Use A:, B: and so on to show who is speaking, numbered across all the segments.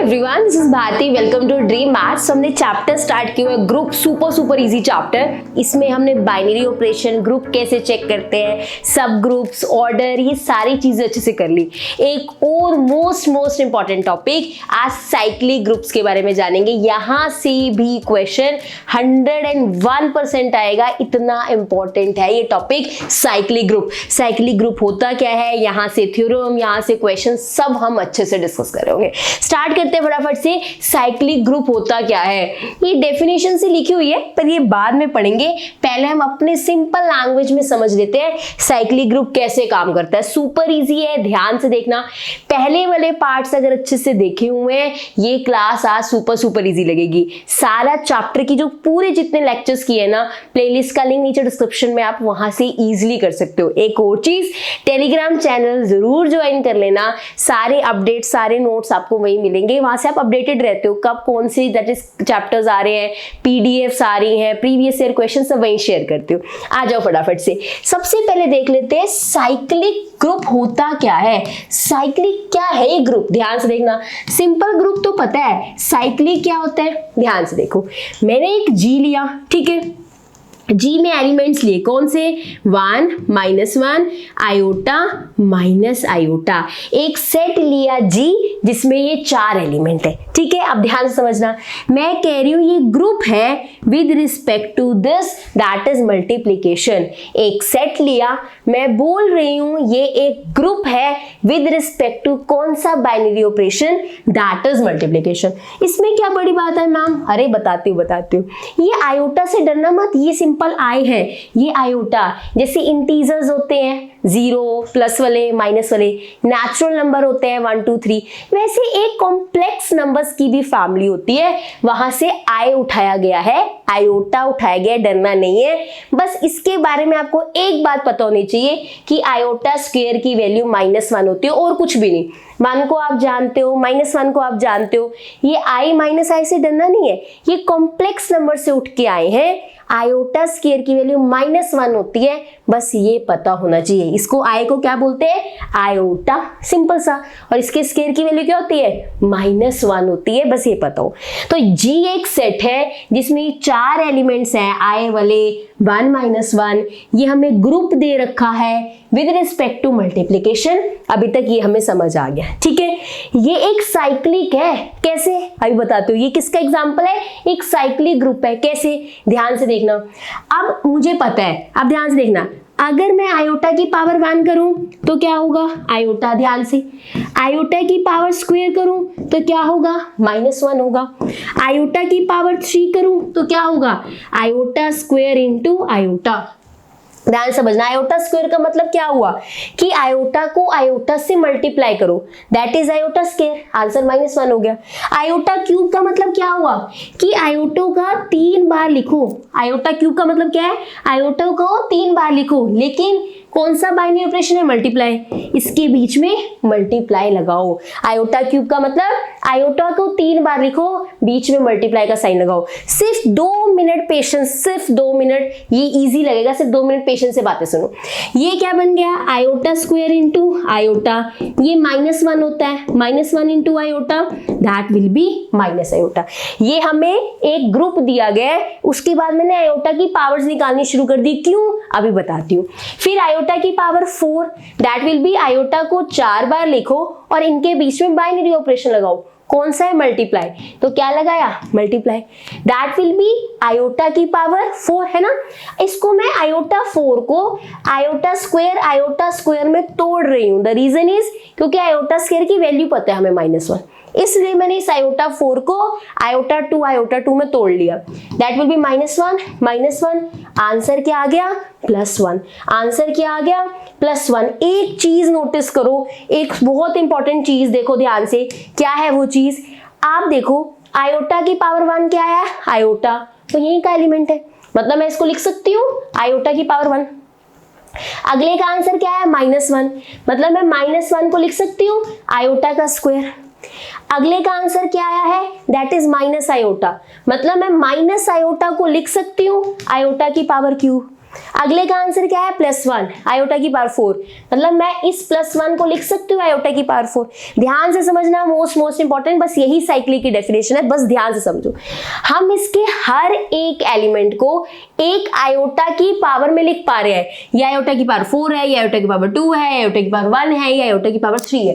A: Everyone, this is Bharti. Welcome to dream maths. हमने chapter start किया है ग्रुप, सुपर इजी चैप्टर। इसमें हमने बाइनरी ऑपरेशन, ग्रुप कैसे चेक करते हैं, सब ग्रुप्स, ऑर्डर, ये सारी चीजें अच्छे से कर ली। एक और मोस्ट इंपॉर्टेंट टॉपिक, आज साइक्लिक ग्रुप्स के बारे में जानेंगे। यहां से भी क्वेश्चन 101% आएगा, इतना इंपॉर्टेंट है ये topic cyclic group. Cyclic group होता क्या है, यहाँ से थ्योरम, यहाँ से क्वेश्चन, सब हम अच्छे से डिस्कस करेंगे। स्टार्ट करते हैं फटाफट से। साइक्लिक ग्रुप होता क्या है, ये डेफिनेशन से लिखी हुई है पर ये बाद में पढ़ेंगे। पहले हम अपने सिंपल लैंग्वेज में समझ लेते हैं साइक्लिक ग्रुप कैसे काम करता है। सुपर इजी है, ध्यान से देखना। पहले वाले पार्ट्स अगर अच्छे से देखे हुए हैं, ये क्लास आज सुपर इजी लगेगी। सारा चैप्टर की जो पूरे जितने लेक्चर्स किए ना, प्लेलिस्ट का लिंक नीचे डिस्क्रिप्शन में, आप वहां से इजीली कर सकते हो। एक और चीज, टेलीग्राम चैनल जरूर ज्वाइन कर लेना। सारे अपडेट, सारे नोट्स आपको वहीं मिलेंगे, वहां से आप अपडेटेड रहते हो कब कौन से दैट इज चैप्टर्स आ रहे हैं, पीडीएफ आ रही हैं, प्रीवियस ईयर क्वेश्चन सब वहीं शेयर करते हो। आ जाओ फटाफट से। सबसे पहले देख लेते हैं साइक्लिक ग्रुप होता क्या है। साइक्लिक क्या है ये ग्रुप, ध्यान से देखना। सिंपल ग्रुप तो पता है, साइक्लिक क्या होता है ध्यान से देखो। मैंने एक जी लिया, ठीक है, जी में एलिमेंट्स लिए कौन से, 1 -1 आयोटा माइनस आयोटा। एक सेट लिया जी जिसमें ये 4 एलिमेंट है, ठीक है। अब ध्यान से समझना, मैं कह रही हूं ये ग्रुप है with respect to this, that is multiplication. एक सेट लिया, मैं बोल रही हूं ये एक ग्रुप है विद रिस्पेक्ट टू कौन सा binary operation, that is multiplication. इसमें क्या बड़ी बात है मैम, अरे बताती हूँ। ये आयोटा से डरना मत, ये सिंपल आई है। ये आयोटा जैसे इंटीजर्स होते हैं 0 प्लस वाले माइनस वाले, नेचुरल नंबर होते हैं 1 2 3, वैसे एक कॉम्प्लेक्स नंबर्स की भी फैमिली होती है, वहां से आई उठाया गया है, आयोटा उठाया गया, डरना नहीं है। बस इसके बारे में आपको एक बात पता होनी चाहिए कि आयोटा स्क्वायर की वैल्यू -1 होती है और कुछ भी नहीं। 1 को आप जानते हो, -1 को आप जानते हो। ये आई माइनस आई से डरना नहीं है, ये कॉम्प्लेक्स नंबर से उठ के आए हैं। आयोटा स्क्वायर की वैल्यू -1 होती है, बस ये पता होना चाहिए। इसको आई को क्या बोलते हैं, आयोटा, सिंपल सा। और इसके स्क्वायर की वैल्यू क्या होती है, -1 होती है, बस ये पता हो। तो जी एक सेट है जिसमें 4 एलिमेंट्स हैं, आई वाले 1 -1, ये हमें ग्रुप दे रखा है विद रिस्पेक्ट टू मल्टीप्लीकेशन। अभी तक ये हमें समझ आ गया, ठीक है। ये एक साइक्लिक है, कैसे अभी बताती हूँ। ये किसका एग्जांपल है, एक साइक्लिक ग्रुप है, कैसे ध्यान से देखना। अब मुझे पता है, अब ध्यान से देखना, अगर मैं आयोटा की पावर 1 करूं तो क्या होगा, आयोटा, ध्यान से, आयोटा की पावर स्क्वायर करूं तो क्या होगा, -1 होगा। आयोटा की पावर 3 करूं तो क्या होगा, आयोटा स्क्वायर इंटू आयोटा। ध्यान समझना, आयोटा स्क्वायर का मतलब क्या हुआ कि आयोटा को आयोटा से मल्टीप्लाई करो, that is iota square, answer -1 हो गया। आयोटा क्यूब का मतलब क्या हुआ कि आयोटो का 3 बार लिखो। आयोटा क्यूब का मतलब क्या है, आयोटो को 3 बार लिखो, लेकिन कौन सा बाइनरी ऑपरेशन है, मल्टीप्लाई, इसके बीच में मल्टीप्लाई लगाओ। आयोटा क्यूब का मतलब आयोटा को 3 बार लिखो, बीच में मल्टीप्लाई का साइन लगाओ। सिर्फ 2 मिनट पेशेंस, सिर्फ 2 मिनट, ये इजी लगेगा, सिर्फ 2 मिनट पेशेंस से बातें सुनो। ये क्या बन गया, आयोटा स्क्वायर इंटू आयोटा, ये -1 होता है, -1 into iota, that will be minus iota. ये हमें एक ग्रुप दिया गया है, उसके बाद मैंने आयोटा की पावर्स निकालनी शुरू कर दी, क्यों अभी बताती हूँ। फिर आयोटा की power 4, that will be, iota को 4 बार लिखो और इनके बीच में बाइनरी ऑपरेशन लगाओ, कौन सा है, मल्टीप्लाई, तो क्या लगाया, multiply, that will be iota की पावर 4 है ना। इसको मैं आयोटा 4 को आयोटा स्क्वायर में तोड़ रही हूं। द रीजन इज क्योंकि आयोटा स्क्वायर की वैल्यू पता है हमें -1, इसलिए मैंने इस आयोटा 4 को आयोटा 2 में तोड़ लिया। दैट विल बी -1, आंसर क्या आ गया, +1, आंसर क्या आ गया, +1। एक चीज नोटिस करो, एक बहुत इंपॉर्टेंट चीज देखो ध्यान से, क्या है वो चीज, आप देखो आयोटा की पावर 1 क्या है, आयोटा, तो यही का एलिमेंट है, मतलब मैं इसको लिख सकती हूँ आयोटा की पावर 1। अगले का आंसर क्या है, -1, मतलब मैं -1 को लिख सकती हूँ आयोटा का स्क्वायर। अगले का आंसर क्या आया है, दैट इज माइनस आयोटा, मतलब मैं माइनस आयोटा को लिख सकती हूँ आयोटा की पावर क्यूब। अगले का आंसर क्या है +1 आयोटा की पावर 4, मतलब मैं इस +1 को लिख सकती हूँ आयोटा की पावर 4। ध्यान से समझना, मोस्ट इंपॉर्टेंट, बस यही साइक्लिक की डेफिनेशन है, बस ध्यान से समझो। हम इसके हर एक एलिमेंट को एक आयोटा की पावर में लिख पा रहे हैं, ये आयोटा की पावर 4 है, ये आयोटा की पावर 2 है, आयोटा की पावर 1 है, ये आयोटा की पावर 3 है।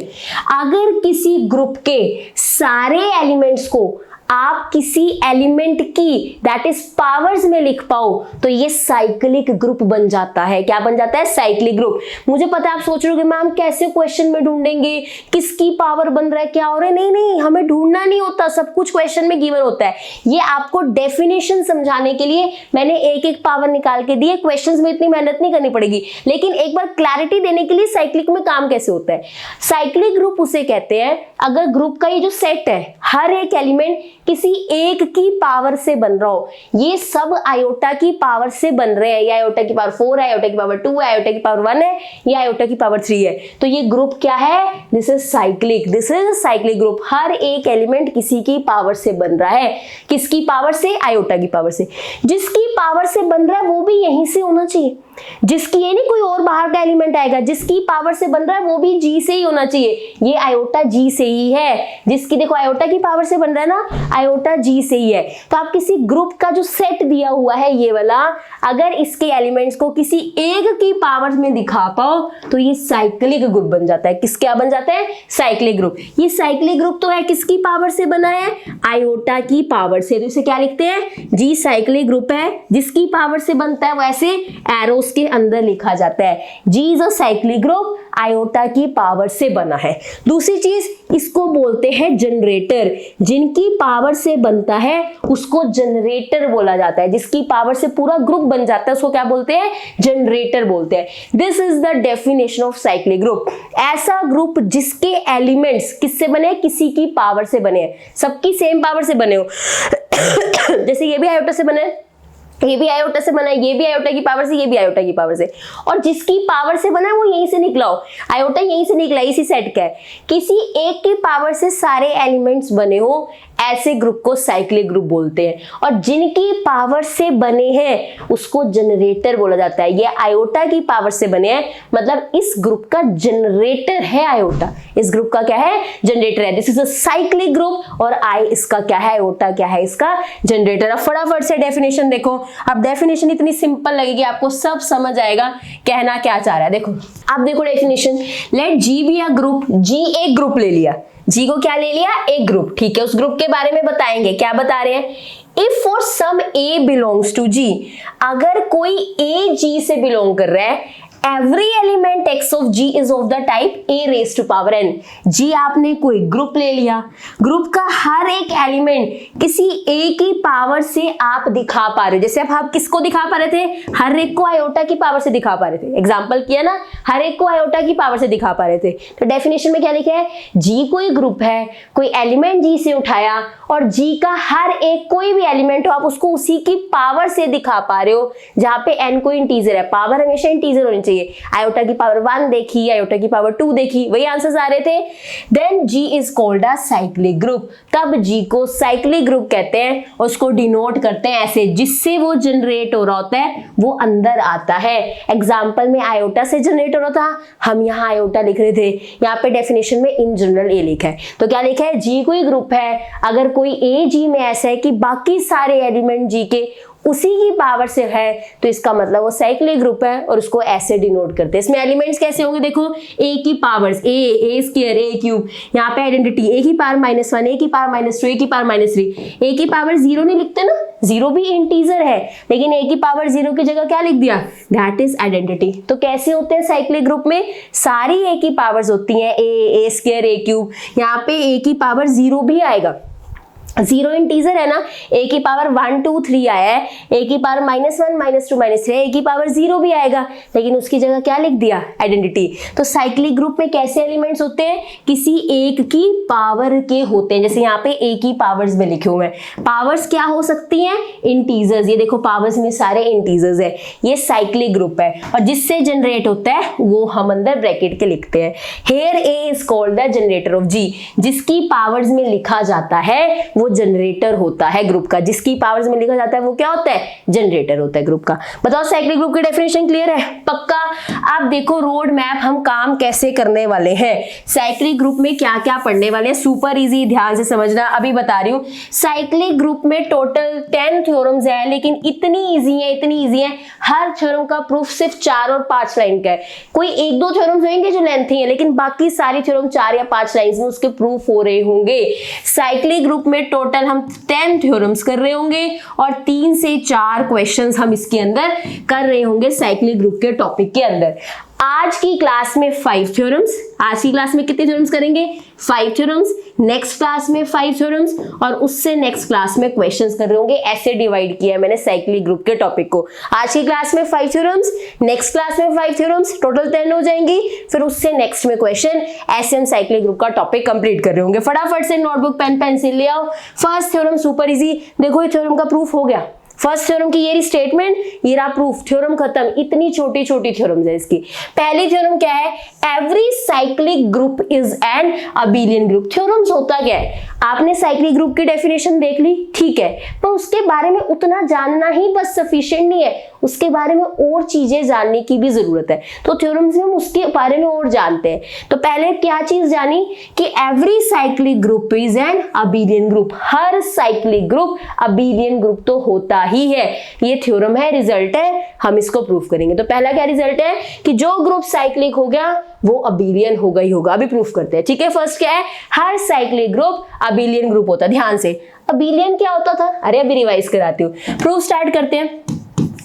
A: अगर किसी ग्रुप के सारे एलिमेंट्स को आप किसी एलिमेंट की दैट इज पावर्स में लिख पाओ तो ये साइक्लिक ग्रुप बन जाता है। क्या बन जाता है? Cyclic group. मुझे पता है आप सोच रहे हो कि मैम कैसे क्वेश्चन में ढूंढेंगे किसकी पावर बन रहा है, क्या हो रहा है? नहीं, हमें ढूंढना नहीं होता, सब कुछ क्वेश्चन में गिवन होता है। ये आपको डेफिनेशन समझाने के लिए मैंने एक एक पावर निकाल के दी है, क्वेश्चंस में इतनी मेहनत नहीं करनी पड़ेगी। लेकिन एक बार क्लैरिटी देने के लिए साइक्लिक में काम कैसे होता है। साइक्लिक ग्रुप उसे कहते हैं अगर ग्रुप का ये जो सेट है, हर एक एलिमेंट किसी एक की पावर से बन रहा हो। ये सब आयोटा की पावर से बन रहे हैं, या आयोटा की पावर 4 है, आयोटा की पावर 2 है, आयोटा की पावर 1 है, या आयोटा की पावर 3 है। तो ये ग्रुप क्या है? This is cyclic, this is cyclic group. हर एक एलिमेंट किसी की पावर से बन रहा है। किसकी पावर से? आयोटा की पावर से। जिसकी पावर से बन रहा है वो भी यहीं से होना चाहिए, जिसकी, ये नहीं कोई और बाहर का एलिमेंट आएगा, जिसकी पावर से बन रहा है वो भी जी से ही होना चाहिए। ये आयोटा जी से ही है, जिसकी देखो आयोटा की पावर से बन रहा है ना, आयोटा जी से ही है। तो आप किसी ग्रुप का जो सेट दिया हुआ है ये वाला, अगर इसके एलिमेंट्स को किसी एक की पावर में दिखा पाओ तो ये साइक्लिक ग्रुप बन जाता है। किस क्या बन जाता है? Cyclic group. ये साइक्लिक ग्रुप तो है किसकी पावर से बना है? आयोटा की पावर से। तो इसे क्या लिखते हैं? जी साइक्लिक ग्रुप है, जिसकी पावर से बनता है वैसे एरोस के अंदर लिखा जाता है। G is a cyclic group, iota की पावर से बना है। दूसरी चीज, इसको बोलते हैं जनरेटर। जिनकी पावर से बनता है उसको जनरेटर बोला जाता है। जिसकी पावर से पूरा ग्रुप बन जाता है उसको क्या बोलते हैं? जनरेटर बोलते हैं। This is the definition of cyclic group. ऐसा ग्रुप जिसके एलिमेंट्स किससे बने? किसी की पावर से बने हैं, सबकी सेम पावर से बने हो। जैसे ये भी आयोटा से बने, ये भी आयोटा से बना है, ये भी आयोटा की पावर से, ये भी आयोटा की पावर से, और जिसकी पावर से बना है वो यहीं से निकला हो। आयोटा यहीं से निकला, इसी सेट का है। किसी एक की पावर से सारे एलिमेंट्स बने हो, ऐसे ग्रुप को साइक्लिक ग्रुप बोलते हैं। और जिनकी पावर से बने हैं उसको जनरेटर बोला जाता है। ये आयोटा की पावर से बने हैं, मतलब इस ग्रुप का जनरेटर है आयोटा। इस ग्रुप का क्या है? जनरेटर है। This is a cyclic group, और आई इसका क्या है? आयोटा क्या है? इसका जनरेटर। अब फटाफट से डेफिनेशन देखो। अब डेफिनेशन इतनी सिंपल लगेगी, आपको सब समझ आएगा कहना क्या चाह रहा है। देखो, अब देखो definition, let G be a group. G एक ग्रुप ले लिया, जी को क्या ले लिया? एक ग्रुप। ठीक है, उस ग्रुप के बारे में बताएंगे। क्या बता रहे हैं? If for some a belongs to G, अगर कोई ए जी से बिलोंग कर रहा है, every element x of g is of the type a raised to power n। जी आपने कोई ग्रुप ले लिया, ग्रुप का हर एक एलिमेंट किसी a की पावर से आप दिखा पा रहे हो। जैसे अब आप किसको दिखा पा रहे थे? हर एक को आयोटा की पावर से दिखा पा रहे थे। एग्जांपल किया ना, हर एक को आयोटा की पावर से दिखा पा रहे थे। तो डेफिनेशन में क्या लिखा है? जी कोई ग्रुप है, कोई एलिमेंट जी से उठाया, और जी का हर एक कोई भी एलिमेंट हो आप उसको उसी की पावर से दिखा पा रहे हो, जहां पे n कोई इंटीजर है। पावर हमेशा इंटीजर होनी चाहिए। आयोटा की पावर 1 देखी, आयोटा की पावर 2 देखी, वही आंसर्स आ रहे थे। Then G is called a cyclic group. तब जी को साइक्लिक ग्रुप कहते हैं, और उसको डिनोट करते हैं ऐसे, जिससे वो जनरेट हो रहा होता है वो अंदर आता है। एग्जाम्पल में आयोटा से जनरेट हो रहा था, हम यहाँ आयोटा लिख रहे थे, यहाँ पे डेफिनेशन में इन जनरल ए लिखा है। तो क्या लिखा है? जी कोई ग्रुप है, अगर कोई ए जी में ऐसा है कि बाकी सारे एलिमेंट जी के उसी की पावर से है, तो इसका मतलब वो साइक्लिक ग्रुप है, और उसको ऐसे डिनोट करते हैं। इसमें एलिमेंट्स कैसे होंगे? देखो, ए की पावर्स, ए स्क्वायर, ए क्यूब, यहाँ पे आइडेंटिटी ए की पावर -1, ए की पावर -2, ए की पावर -3। ए की पावर 0 नहीं लिखते ना, 0 भी इंटीजर है, लेकिन ए की पावर 0 की जगह क्या लिख दिया? That is identity. तो कैसे होते हैं साइक्लिक ग्रुप में? सारी ए की पावर्स होती हैं, ए स्क्वायर, ए क्यूब, यहाँ पे ए की पावर 0 भी आएगा। 0 इंटीजर है ना, ए की पावर 1 2 3 आया है, ए की पावर -1 -2 -3, ए की पावर 0 भी आएगा, लेकिन उसकी जगह क्या लिख दिया? आइडेंटिटी। तो साइक्लिक ग्रुप में कैसे एलिमेंट्स होते हैं? किसी एक की पावर के होते हैं। जैसे यहाँ पे ए की पावर्स में लिखे हुए हैं, पावर्स क्या हो सकती हैं? इंटीजर्स। ये देखो पावर्स में सारे इंटीजर्स है, ये साइक्लिक ग्रुप है, और जिससे जनरेट होता है वो हम अंदर ब्रैकेट के लिखते हैं। Here a is called the generator of G. जिसकी पावर्स में लिखा जाता है वो जनरेटर होता है ग्रुप का। जिसकी पावर्स में लिखा जाता है वो क्या होता है, जनरेटर होता है ग्रुप का। बताओ साइक्लिक ग्रुप की डेफिनेशन क्लियर है, पक्का। आप देखो रोड मैप हम काम कैसे करने वाले हैं, साइक्लिक ग्रुप में क्या क्या पढ़ने वाले हैं, सुपर इजी, ध्यान से समझना। अभी बता रही हूँ, साइक्लिक ग्रुप में टोटल 10 थ्योरम्स है, लेकिन इतनी इजी है, हर थ्योरम का प्रूफ सिर्फ 4 और 5 लाइन का है। कोई 1-2 थ्योरम्स होंगे जो लेंथी है, लेकिन बाकी सारी थ्योरम 4 या 5 लाइन में उसके प्रूफ हो रहे होंगे। साइक्लिक ग्रुप में टोटल हम 10 थ्योरम्स कर रहे होंगे और 3 से 4 क्वेश्चंस हम इसके अंदर कर रहे होंगे साइक्लिक ग्रुप के टॉपिक के अंदर। आज की क्लास में 5 थ्योरम्स, आज की क्लास में कितने थ्योरम्स करेंगे, 5 थ्योरम्स, नेक्स्ट क्लास में 5 थ्योरम्स और उससे नेक्स्ट क्लास में क्वेश्चंस कर रहे होंगे। ऐसे डिवाइड किया है मैंने साइक्लिक ग्रुप के टॉपिक को। आज की क्लास में 5 थ्योरम्स, नेक्स्ट क्लास में 5 थ्योरम्स, टोटल 10 हो जाएंगी, फिर उससे नेक्स्ट में क्वेश्चन। ऐसे हम साइक्लिक ग्रुप का टॉपिक कंप्लीट कर रहे होंगे। फटाफट से नोटबुक पेन पेंसिल ले आओ। फर्स्ट थ्योरम सुपर इजी, देखो ये थ्योरम का प्रूफ हो गया। फर्स्ट थ्योरम की ये स्टेटमेंट, ये रहा प्रूफ, थ्योरम खत्म। इतनी छोटी छोटी थ्योरम्स है इसकी। पहली थ्योरम क्या है, every cyclic group is an abelian group. Theorems होता क्या है, आपने साइक्लिक ग्रुप की डेफिनेशन देख ली, ठीक है, पर उसके बारे में उतना जानना ही बस सफिशिएंट नहीं है, उसके बारे में और चीजें जानने की भी जरूरत है। तो थ्योरम्स में हम उसके बारे में और जानते हैं। तो पहले क्या चीज जानी कि every cyclic group is an abelian group. Her cyclic group abelian group तो होता ही है। ये थ्योरम है, रिजल्ट है, हम इसको प्रूफ करेंगे। तो पहला क्या रिजल्ट है कि जो ग्रुप साइक्लिक हो गया वो अबेलियन होगा ही होगा। अभी प्रूफ करते हैं, ठीक है। फर्स्ट क्या है, हर साइक्लिक ग्रुप अबेलियन ग्रुप होता है। ध्यान से, अबेलियन क्या होता था, अरे अभी रिवाइज कराती हूँ। प्रूफ स्टार्ट करते हैं,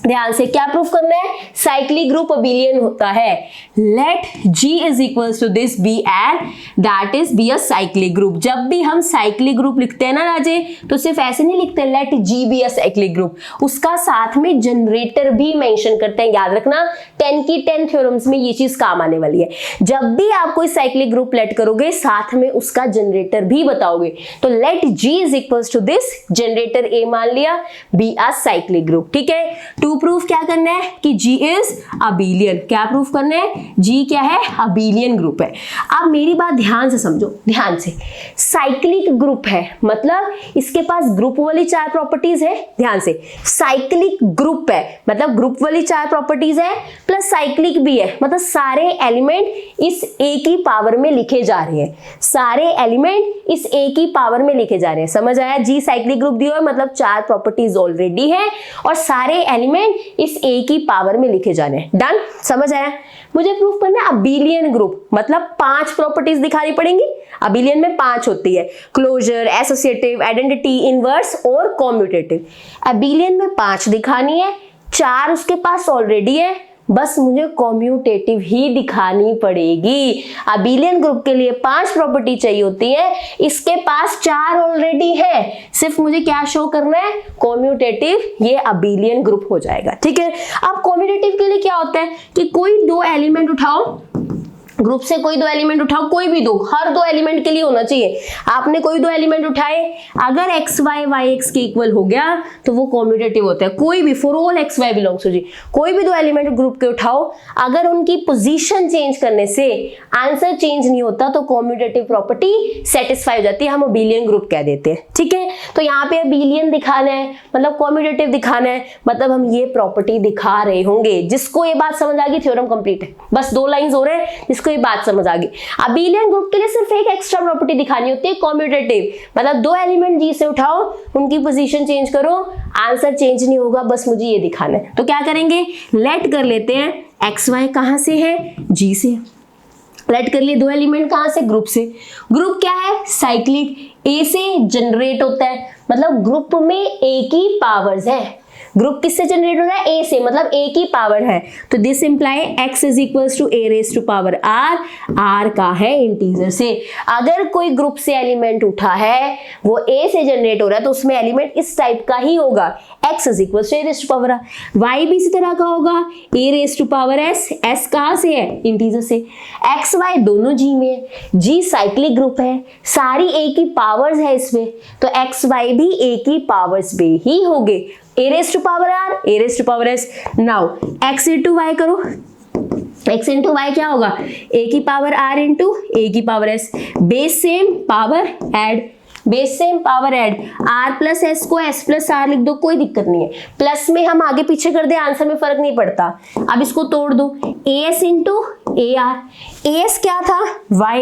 A: ध्यान से। क्या प्रूफ करना है, साइक्लिक ग्रुप अबेलियन होता है। Let G is equals to this be and that is be a cyclic group. जब भी हम साइक्लिक ग्रुप लिखते हैं ना राजे, तो सिर्फ ऐसे नहीं लिखते let G be a cyclic group, उसका साथ में जनरेटर भी मेंशन करते हैं। याद रखना 10 की 10 थ्योरम्स में ये चीज काम आने वाली है। जब भी आप कोई साइक्लिक ग्रुप लेट करोगे, साथ में उसका जनरेटर भी बताओगे। तो let G is equals to this, generator A मान लिया, बी अ साइक्लिक ग्रुप, ठीक है। टू प्रूफ क्या करना है कि G इज अबेलियन। क्या प्रूफ करना है, G क्या है, अबेलियन ग्रुप है। अब मेरी बात ध्यान से समझो, ध्यान से। साइक्लिक ग्रुप है मतलब इसके पास ग्रुप वाली 4 प्रॉपर्टीज है। ध्यान से, साइक्लिक ग्रुप है मतलब ग्रुप वाली 4 प्रॉपर्टीज है प्लस साइक्लिक भी है, मतलब सारे एलिमेंट इस A की पावर में लिखे जा रहे हैं। सारे एलिमेंट इस A की पावर में लिखे जा रहे हैं। समझ आया, G साइक्लिक ग्रुप दिया है मतलब 4 प्रॉपर्टीज ऑलरेडी है और सारे एलिमेंट इस A की पावर में लिखे जाने हैं। डन, समझ आया। मुझे प्रूफ करना है अबेलियन ग्रुप, मतलब 5 प्रॉपर्टीज दिखानी पड़ेंगी। अबेलियन में 5 होती है, क्लोजर, एसोसिएटिव, आइडेंटिटी, इनवर्स और कॉम्यूटेटिव। अबेलियन में 5 दिखानी है, 4 उसके पास ऑलरेडी है, बस मुझे कॉम्यूटेटिव ही दिखानी पड़ेगी। अबेलियन ग्रुप के लिए 5 प्रॉपर्टी चाहिए होती है, इसके पास 4 ऑलरेडी है, सिर्फ मुझे क्या शो करना है, कॉम्यूटेटिव, ये अबेलियन ग्रुप हो जाएगा, ठीक है। अब कॉम्यूटेटिव के लिए क्या होता है कि कोई 2 एलिमेंट उठाओ, ग्रुप से कोई 2 एलिमेंट उठाओ, कोई भी 2, हर 2 एलिमेंट के लिए होना चाहिए। आपने कोई 2 एलिमेंट उठाए, अगर x y y x के इक्वल हो गया तो वो कॉम्यूटेटिव होता है। कोई भी, for all x y belongs to G, कोई भी 2 एलिमेंट ग्रुप के उठाओ, अगर उनकी पोजीशन चेंज करने से आंसर चेंज नहीं होता तो कॉम्यूटेटिव प्रॉपर्टी सेटिस्फाई हो जाती है, हम अबेलियन ग्रुप कह देते हैं, ठीक है। तो यहाँ पे अबेलियन दिखाना है मतलब कॉम्यूटेटिव दिखाना है, मतलब हम ये प्रॉपर्टी दिखा रहे होंगे। जिसको ये बात समझ आ गई, थ्योरम कंप्लीट है। बस 2 लाइंस हो रहे हैं, जिसको ये बात समझ आ गई। अबेलियन ग्रुप के लिए सिर्फ एक एक्स्ट्रा प्रॉपर्टी दिखानी होती है, कॉम्यूटेटिव, मतलब 2 एलिमेंट G से उठाओ, उनकी पोजीशन चेंज करो, आंसर चेंज नहीं होगा, बस मुझे ये दिखाना है। तो क्या करेंगे, लेट कर लेते हैं एक्स वाई कहां से है, G से। लेट कर लिए 2 एलिमेंट कहां से, ग्रुप से। ग्रुप क्या है, साइक्लिक, A से जनरेट होता है, मतलब ग्रुप में A की पावर्स है। ग्रुप किससे जनरेट हो रहा है, A से, मतलब A की पावर है। तो this imply x is equals to a raise to power r, r का है इंटीजर से। अगर कोई ग्रुप से एलिमेंट उठा है, वो A से जनरेट हो रहा है, तो उसमें एलिमेंट इस टाइप का ही होगा, x is equals to a raise to power r। y भी इसी तरह का होगा, a raise to power s, s कहाँ से है, इंटीजर से। x y दोनों G में है, G साइक्लिक ग्रुप है, सारी A की पावर्स है इसमें, तो x y भी A की पावर्स पे ही होंगे। a raised to power r, a raised to power s। now x into y करो, x into y क्या होगा, a की पावर r into a की power s, base same, power add, base same power add, r plus S को s plus are लिख दो, कोई दिक्कत नहीं है। प्लस में हम आगे पीछे कर दे आंसर में फर्क नहीं पड़ता। अब इसको तोड़ दो, as into A R, as क्या था y,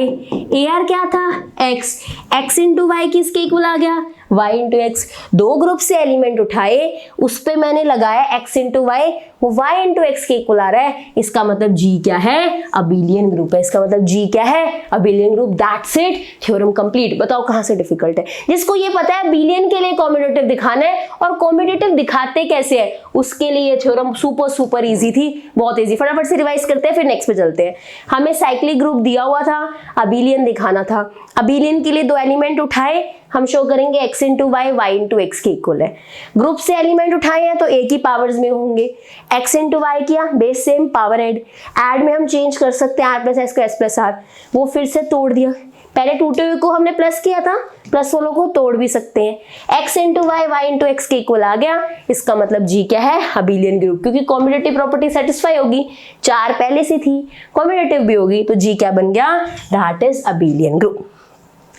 A: ar क्या था x, x इंटू वाई किसके इक्वल आ गया y इंटू एक्स। दो ग्रुप से एलिमेंट उठाए, उस पे मैंने लगाया x इंटू वाई, वो y इंटू एक्स के इक्वल आ रहा है। इसका मतलब G क्या है, अबिलियन ग्रुप है। इसका मतलब G क्या है, abelian group. That's it, theorem complete. बताओ कहां से डिफिकल्ट है। जिसको ये पता है अबिलियन के लिए कॉम्यूटेटिव दिखाना है और कॉम्यूटेटिव दिखाते कैसे है, उसके लिए ये थ्योरम सुपर सुपर इजी थी, बहुत इजी। फटाफट से रिवाइज करते हैं फिर नेक्स्ट पे चलते हैं। हमें साइक्लिक ग्रुप दिया हुआ था, अबिलियन दिखाना था। अबिलियन के लिए दो एलिमेंट उठाए, हम शो करेंगे x into Y, Y into X के इक्वल है। ग्रुप से एलिमेंट उठाए हैं तो a की पावर्स में होंगे, x इंटू वाई किया, बेस सेम पावर ऐड में हम चेंज कर सकते हैं r प्लस एस को s प्लस आर, वो फिर से तोड़ दिया। पहले टूटे हुए को हमने प्लस किया था, प्लस वालों को तोड़ भी सकते हैं। x into Y, Y into X के इक्वल आ गया। इसका मतलब G क्या है, अबिलियन ग्रुप, क्योंकि कॉम्यूटेटिव प्रॉपर्टी सेटिस्फाई होगी, 4 पहले से थी, कॉम्यूटेटिव भी होगी, तो G क्या बन गया, दैट इज अबिलियन ग्रुप।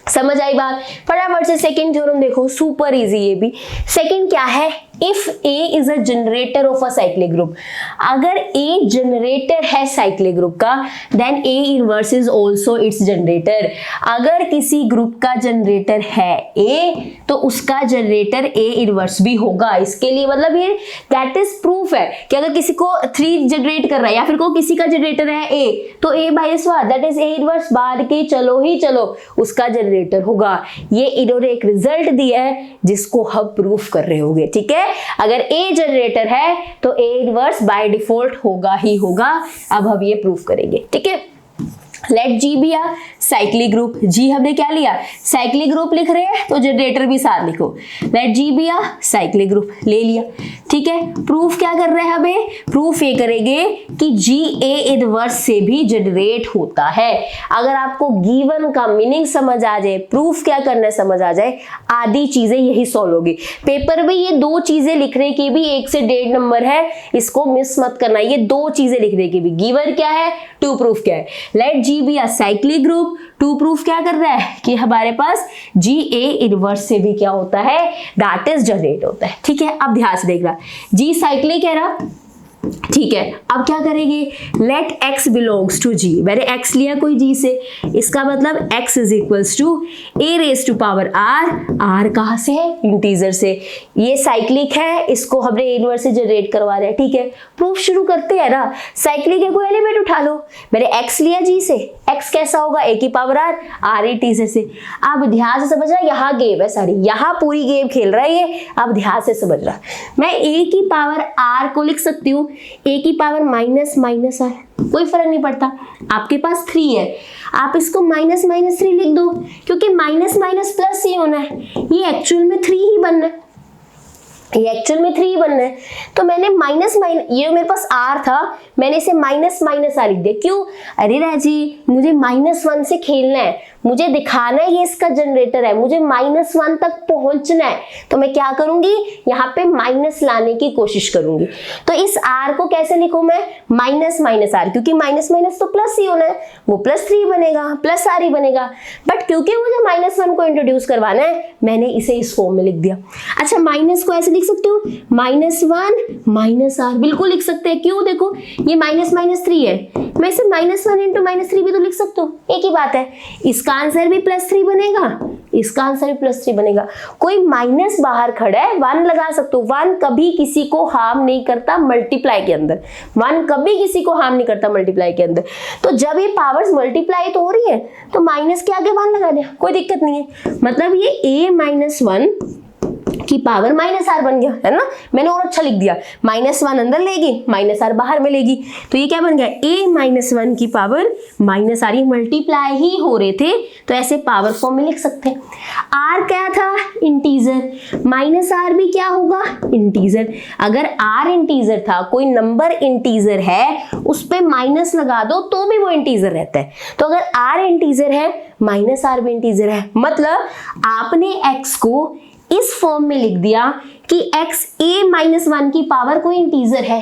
A: समझ आई बात। फटाफट से सेकंड थ्योरम देखो, सुपर इजी ये भी। सेकंड क्या है, if A is a generator of a cyclic group, अगर A जनरेटर है साइक्लिक ग्रुप का, then A inverse is also its generator. अगर किसी ग्रुप का जनरेटर है A, तो उसका जनरेटर A इनवर्स भी होगा। इसके लिए मतलब ये दैट इज प्रूफ है कि अगर किसी को 3 जनरेट कर रहा है या फिर को किसी का जनरेटर है A, तो A बाय स्वाद दैट इज A इनवर्स, बाद के चलो ही चलो उसका जनरेटर होगा। ये इन्होंने एक रिजल्ट दिया है जिसको हम प्रूफ कर रहे होंगे, ठीक है। अगर A जनरेटर है तो A इनवर्स बाय डिफॉल्ट होगा ही होगा। अब हम ये प्रूफ करेंगे, ठीक है। लेट G भी आ साइक्लिक ग्रुप, G हमने क्या लिया, साइक्लिक ग्रुप लिख रहे हैं तो जनरेटर भी साथ लिखो। लेट G भी आ साइक्लिक ग्रुप ले लिया, ठीक है। प्रूफ क्या कर रहे हैं हमें, प्रूफ ये करेंगे कि G A इनवर्स से भी जनरेट होता है। अगर आपको गिवन का मीनिंग समझ आ जाए, प्रूफ क्या करना है समझ आ जाए, आधी चीजें यही सॉल्व होगी। पेपर में ये 2 चीजें लिखने की भी 1 से 1.5 नंबर है, इसको मिस मत करना। ये 2 चीजें लिखने की भी, गिवन क्या है, टू प्रूफ क्या है। लेट G भी आ साइक्लिक ग्रुप, टू प्रूफ क्या कर रहा है कि हमारे पास G A इनवर्स से भी क्या होता है, दैट इज जनरेट होता है, ठीक है। अब ध्यान से देख रहा, G साइक्लिक है ना, ठीक है। अब क्या करेंगे, let x belongs to G, मैंने x लिया कोई G से, इसका मतलब x is equals to a raise to power r, r कहाँ से है, इंटीजर से। ये साइक्लिक है, इसको हमने इनवर्स से जनरेट करवा रहे हैं, ठीक है। प्रूफ शुरू करते हैं ना। साइक्लिक है, कोई एलिमेंट उठा लो, मैंने x लिया G से, x कैसा होगा, a की पावर r, r इंटीजर से। अब ध्यान से समझ रहा, यहाँ गेम है सारी, यहाँ पूरी गेम खेल रहा है ये, अब ध्यान से समझ रहा। मैं a की पावर r को लिख सकती हूँ a की पावर माइनस माइनस r, कोई फर्क नहीं पड़ता। आपके पास 3 है, आप इसको माइनस माइनस 3 लिख दो, क्योंकि माइनस माइनस प्लस ही होना है, ये एक्चुअल में 3 ही बनना है, ये एक्चुअल में 3 ही बनना है। तो मैंने माइनस माइनस, ये मेरे पास r था, मैंने इसे माइनस माइनस r लिख दिया। क्यों, अरे राजी मुझे -1 से खेलना है, मुझे दिखाना है ये इसका जनरेटर है, मुझे -1 तक पहुंचना है, तो मैं क्या करूंगी, यहाँ पे माइनस लाने की कोशिश करूंगी। तो इस r को कैसे लिखूं मैं, माइनस माइनस r, क्योंकि माइनस माइनस तो प्लस ही होना है, वो +3 बनेगा, प्लस r ही बनेगा। बट क्योंकि मुझे -1 को इंट्रोड्यूस करवाना है, मैंने इसे इस फॉर्म में लिख दिया। अच्छा, माइनस को ऐसे लिख सकते हो, -1 -r, बिल्कुल लिख सकते हैं। क्यों, देखो ये माइनस माइनस 3 है, मैं इसे -1 इंटू -3 भी तो लिख सकता हूँ, एक ही बात है। इसका आंसर भी +3 बनेगा, इसका आंसर भी +3 बनेगा। कोई माइनस बाहर खड़ा है, 1 लगा सकते हो। 1 कभी किसी को हार्म नहीं करता मल्टीप्लाई के अंदर, 1 कभी किसी को हार्म नहीं करता मल्टीप्लाई के अंदर। तो जब ये पावर्स मल्टीप्लाई तो हो रही है, तो माइनस के आगे 1 लगा दिया, कोई दिक्कत नहीं है। मतलब ये a-1 की पावर -r बन गया, है ना। मैंने और अच्छा लिख दिया, -1 अंदर लेगी, -r बाहर में लेगी, तो ये क्या बन गया, a-1 की पावर -r, ये मल्टीप्लाई ही हो रहे थे, तो ऐसे पावर फॉर्म में लिख सकते हैं। r क्या था, इंटीजर, -r भी क्या होगा, इंटीजर। अगर r इंटीजर था, कोई नंबर इंटीजर है, उस पे माइनस लगा दो तो भी वो इंटीजर रहता है। तो अगर r इंटीजर है, -r भी इंटीजर है, मतलब आपने x को इस फॉर्म में लिख दिया कि x a-1 की पावर कोई इंटीजर है।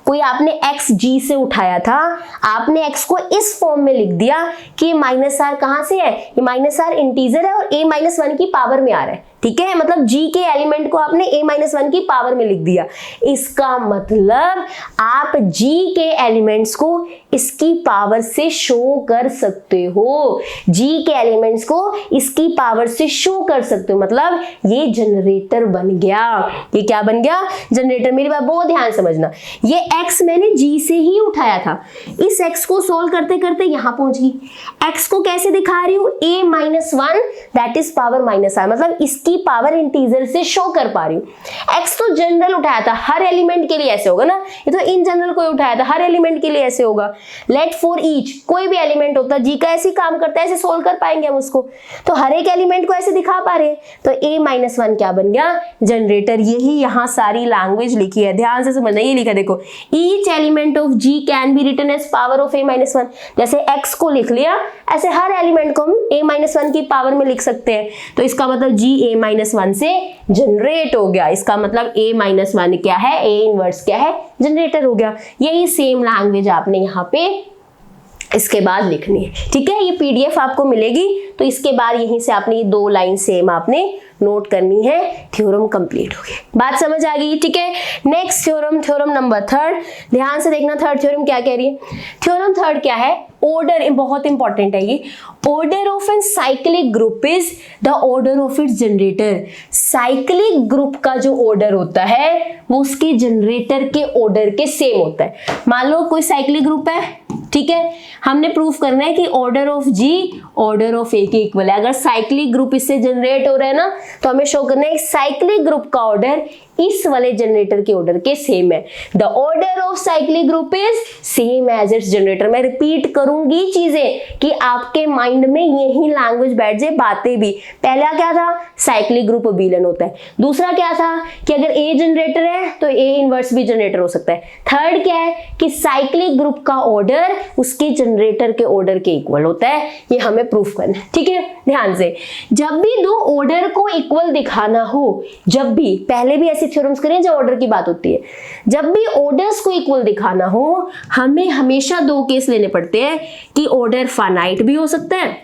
A: कोई आपने x g से उठाया था, आपने x को इस फॉर्म में लिख दिया कि माइनस आर कहां से है, ये माइनस आर इंटीजर है और a माइनस वन की पावर में आ रहा है, ठीक है, मतलब g के एलिमेंट को आपने a माइनस वन की पावर में लिख दिया। इसका मतलब आप g के एलिमेंट्स को इसकी पावर से शो कर सकते हो, g के एलिमेंट्स को इसकी पावर से शो कर सकते हो, मतलब ये जनरेटर बन गया। ये क्या बन गया, जनरेटर। मेरी बात बहुत ध्यान समझना, ये x मैंने g से ही उठाया था, इस x को सोल्व करते करते यहां पहुंच गई। x को कैसे दिखा रही हूं, a minus one that is power minus R, मतलब इसकी पावर इंटीजर से शो कर पा रही हूं। x तो जनरल उठाया था, हर एलिमेंट के लिए ऐसे होगा ना, ये तो इन जनरल कोई उठाया था, हर एलिमेंट के लिए ऐसे होगा। लेट फॉर ईच, कोई भी एलिमेंट होता है g का ऐसे काम करता है, ऐसे सोल्व कर पाएंगे हम उसको, तो हर एक एलिमेंट को ऐसे दिखा पा रहे हैं, तो a माइनस वन क्या बन गया, जनरेटर। यही यहाँ सारी लैंग्वेज लिखी है, ध्यान से समझना। ये लिखा देखो, each element of g can be written as power of a minus one. जैसे x को लिख लिया, ऐसे हर एलिमेंट को हम a माइनस वन की पावर में लिख सकते हैं। तो इसका मतलब g a माइनस वन से जनरेट हो गया, इसका मतलब a माइनस वन क्या है, a इनवर्स क्या है, जनरेटर हो गया। यही सेम लैंग्वेज आपने यहाँ पे इसके बाद लिखनी है, ठीक है। ये पीडीएफ आपको मिलेगी, तो इसके बाद यहीं से आपने ये 2 लाइन सेम आपने नोट करनी है। थ्योरम कंप्लीट हो गया, बात समझ आ गई, ठीक है। नेक्स्ट थ्योरम, थ्योरम नंबर 3, ध्यान से देखना थर्ड थ्योरम क्या कह रही है। थ्योरम 3 क्या है, ऑर्डर, बहुत इंपॉर्टेंट है ये। Order of an cyclic group is the order of its generator. Cyclic group का जो ऑर्डर होता है वो उसके जनरेटर के ऑर्डर के सेम होता है। मान लो कोई साइक्लिक ग्रुप है, ठीक है, हमने प्रूफ करना है कि order of g order of a के इक्वल है। अगर साइक्लिक ग्रुप इससे जनरेट हो रहा है ना, तो हमें शो करना है साइक्लिक ग्रुप का ऑर्डर इस वाले जनरेटर के ऑर्डर के सेम है। The order of cyclic group is same as its generator. मैं रिपीट करूंगी चीजें कि आपके माइंड में यही लैंग्वेज बैठ जाए, बातें भी। पहला क्या था, साइक्लिक ग्रुप अबीलन होता है। दूसरा क्या था कि अगर ए जनरेटर है तो ए इनवर्स भी जनरेटर हो सकता है। थर्ड क्या है कि साइक्लिक ग्रुप का ऑर्डर उसके जनरेटर के ऑर्डर के इक्वल होता है। ये हमें प्रूफ करना है, ठीक है। ध्यान से, जब भी दो ऑर्डर को इक्वल दिखाना हो, जब भी, पहले भी ऐसे थ्योरम्स करें जब ऑर्डर की बात होती है, जब भी ऑर्डर्स को इक्वल दिखाना हो, हमें हमेशा 2 केस लेने पड़ते हैं कि ऑर्डर फाइनाइट भी हो सकता है,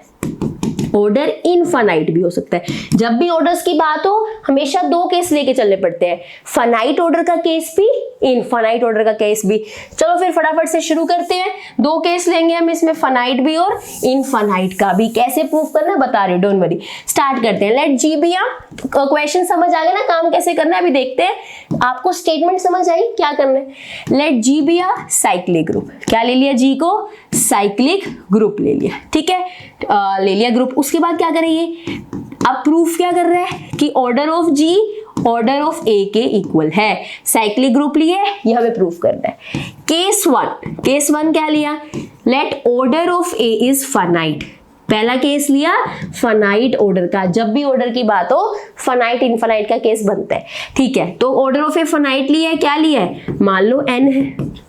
A: ऑर्डर इनफाइनाइट भी हो सकता है। जब भी ऑर्डर्स की बात हो, हमेशा 2 केस लेके चलने पड़ते हैं, फाइनाइट ऑर्डर का केस भी, इनफाइनाइट ऑर्डर का केस भी। चलो फिर फटाफट से शुरू करते हैं। 2 केस लेंगे हम इसमें, फाइनाइट भी और इनफाइनाइट का भी। कैसे प्रूफ करना बता रही हूँ, डोंट वरी। स्टार्ट करते हैं। Let G B. क्वेश्चन समझ आ गया ना, काम कैसे करना है अभी देखते हैं। आपको स्टेटमेंट समझ आई क्या करना है। Late G B a cyclic group. क्या ले लिया, जी को साइक्लिक ग्रुप ले लिया, ठीक है, ले लिया ग्रुप। उसके बाद क्या करेंगे, अब प्रूफ क्या कर रहा है कि order of G order of a के इक्वल है। साइक्लिक ग्रुप लिए, ये हमें प्रूफ करना है। केस 1 क्या लिया, let order of A is finite. पहला केस लिया फाइनाइट ऑर्डर का। जब भी ऑर्डर की बात हो, फाइनाइट इनफाइनाइट का केस बनता है, ठीक है। तो ऑर्डर ऑफ ए फाइनाइट लिया है, क्या लिया है, मान लो n है।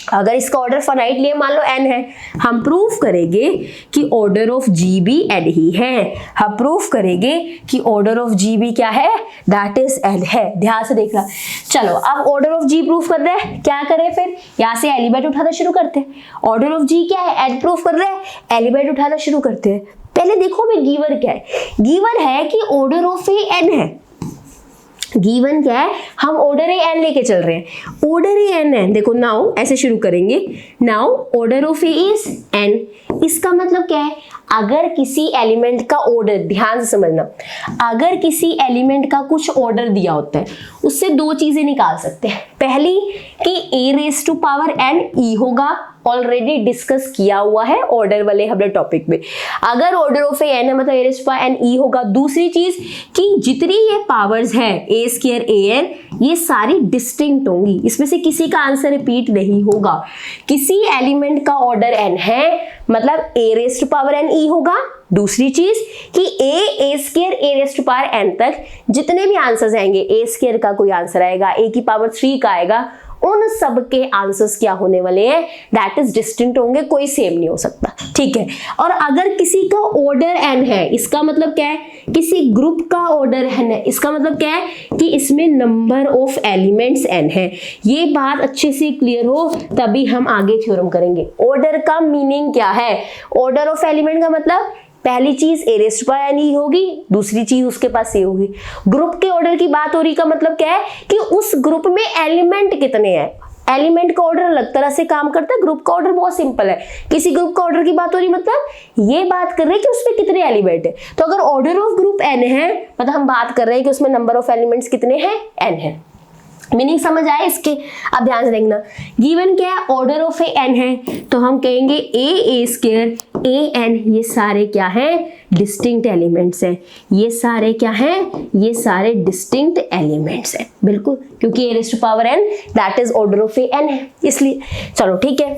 A: अगर इसका ऑर्डर फाइनाइट लिए मान लो n है, हम प्रूफ करेंगे कि ऑर्डर ऑफ जी भी n ही है। हम प्रूफ करेंगे कि ऑर्डर ऑफ जी भी क्या है, दैट इज n है। ध्यान से देखना। चलो अब ऑर्डर ऑफ जी प्रूफ कर रहे हैं, क्या करें फिर, यहाँ से एलिमेंट उठाना शुरू करते हैं। ऑर्डर ऑफ जी क्या है, n प्रूफ कर रहे हैं, एलिमेंट उठाना शुरू करते हैं। पहले देखो मैं गिवन क्या है, गिवन है कि ऑर्डर ऑफ ए n है। गिवन क्या है, हम ऑर्डर ए एन लेके चल रहे हैं, ऑर्डर ए एन है। देखो नाउ ऐसे शुरू करेंगे, now order of A is N. इसका मतलब क्या है, अगर किसी एलिमेंट का ऑर्डर, ध्यान से समझना, अगर किसी एलिमेंट का कुछ ऑर्डर दिया होता है, उससे 2 चीजें निकाल सकते हैं। पहली कि a raise to power n e होगा, ऑलरेडी डिस्कस किया हुआ है ऑर्डर वाले हमने टॉपिक में। अगर ऑर्डर ऑफ ए एन है मतलब a raise to power n e होगा। दूसरी चीज कि जितनी ये पावर्स है ए स्क्वायर ए एन, ये सारी डिस्टिंक्ट होंगी, इसमें से किसी का आंसर रिपीट नहीं होगा। किसी एलिमेंट का ऑर्डर एन है मतलब a raise to power n e होगा। दूसरी चीज कि a square a raise to power n तक जितने भी आंसर्स आएंगे, ए स्क्वायर का कोई आंसर आएगा, ए की पावर 3 का आएगा, उन सब के आंसर्स क्या होने वाले हैं, दैट इज डिस्टिंक्ट होंगे, कोई सेम नहीं हो सकता, ठीक है। और अगर किसी का ऑर्डर n है, इसका मतलब क्या है, किसी ग्रुप का ऑर्डर n है, इसका मतलब क्या है कि इसमें नंबर ऑफ एलिमेंट्स n है। ये बात अच्छे से क्लियर हो तभी हम आगे थ्योरम करेंगे। ऑर्डर का मीनिंग क्या है, ऑर्डर ऑफ एलिमेंट का मतलब पहली चीज a raise to power n ही होगी, दूसरी चीज उसके पास ये होगी। ग्रुप के ऑर्डर की बात हो रही का मतलब क्या है कि उस ग्रुप में एलिमेंट कितने हैं। एलिमेंट का ऑर्डर अलग तरह से काम करता है, ग्रुप का ऑर्डर बहुत सिंपल है। किसी ग्रुप का ऑर्डर की बात हो रही मतलब ये बात कर रहे हैं कि उसमें कितने एलिमेंट है। तो अगर ऑर्डर ऑफ ग्रुप n है मतलब हम बात कर रहे हैं कि उसमें नंबर ऑफ एलिमेंट्स कितने हैं, n है। मीनिंग समझ आए इसके, अब ध्यान से देखना। गिवन क्या है, ऑर्डर ऑफ ए n है, तो हम कहेंगे a स्क्वायर a n, ये सारे क्या हैं, डिस्टिंक्ट एलिमेंट्स हैं। ये सारे क्या हैं, ये सारे डिस्टिंक्ट एलिमेंट्स हैं, बिल्कुल, क्योंकि a raise to power n that is order of A n है, इसलिए चलो ठीक है।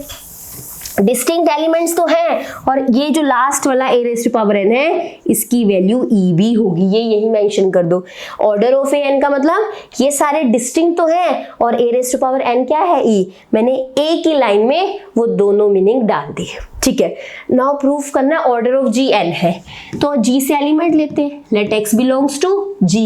A: डिस्टिंक्ट एलिमेंट्स तो हैं, और ये जो लास्ट वाला a raise to power n है इसकी वैल्यू e भी होगी, ये यही मेंशन कर दो। ऑर्डर ऑफ ए n का मतलब ये सारे डिस्टिंक्ट तो हैं और a raise to power n क्या है, e। मैंने a की लाइन में वो दोनों मीनिंग डाल दी, ठीक है। नाउ प्रूफ करना है ऑर्डर ऑफ g n है, तो g से एलिमेंट लेते हैं, let x belongs to g।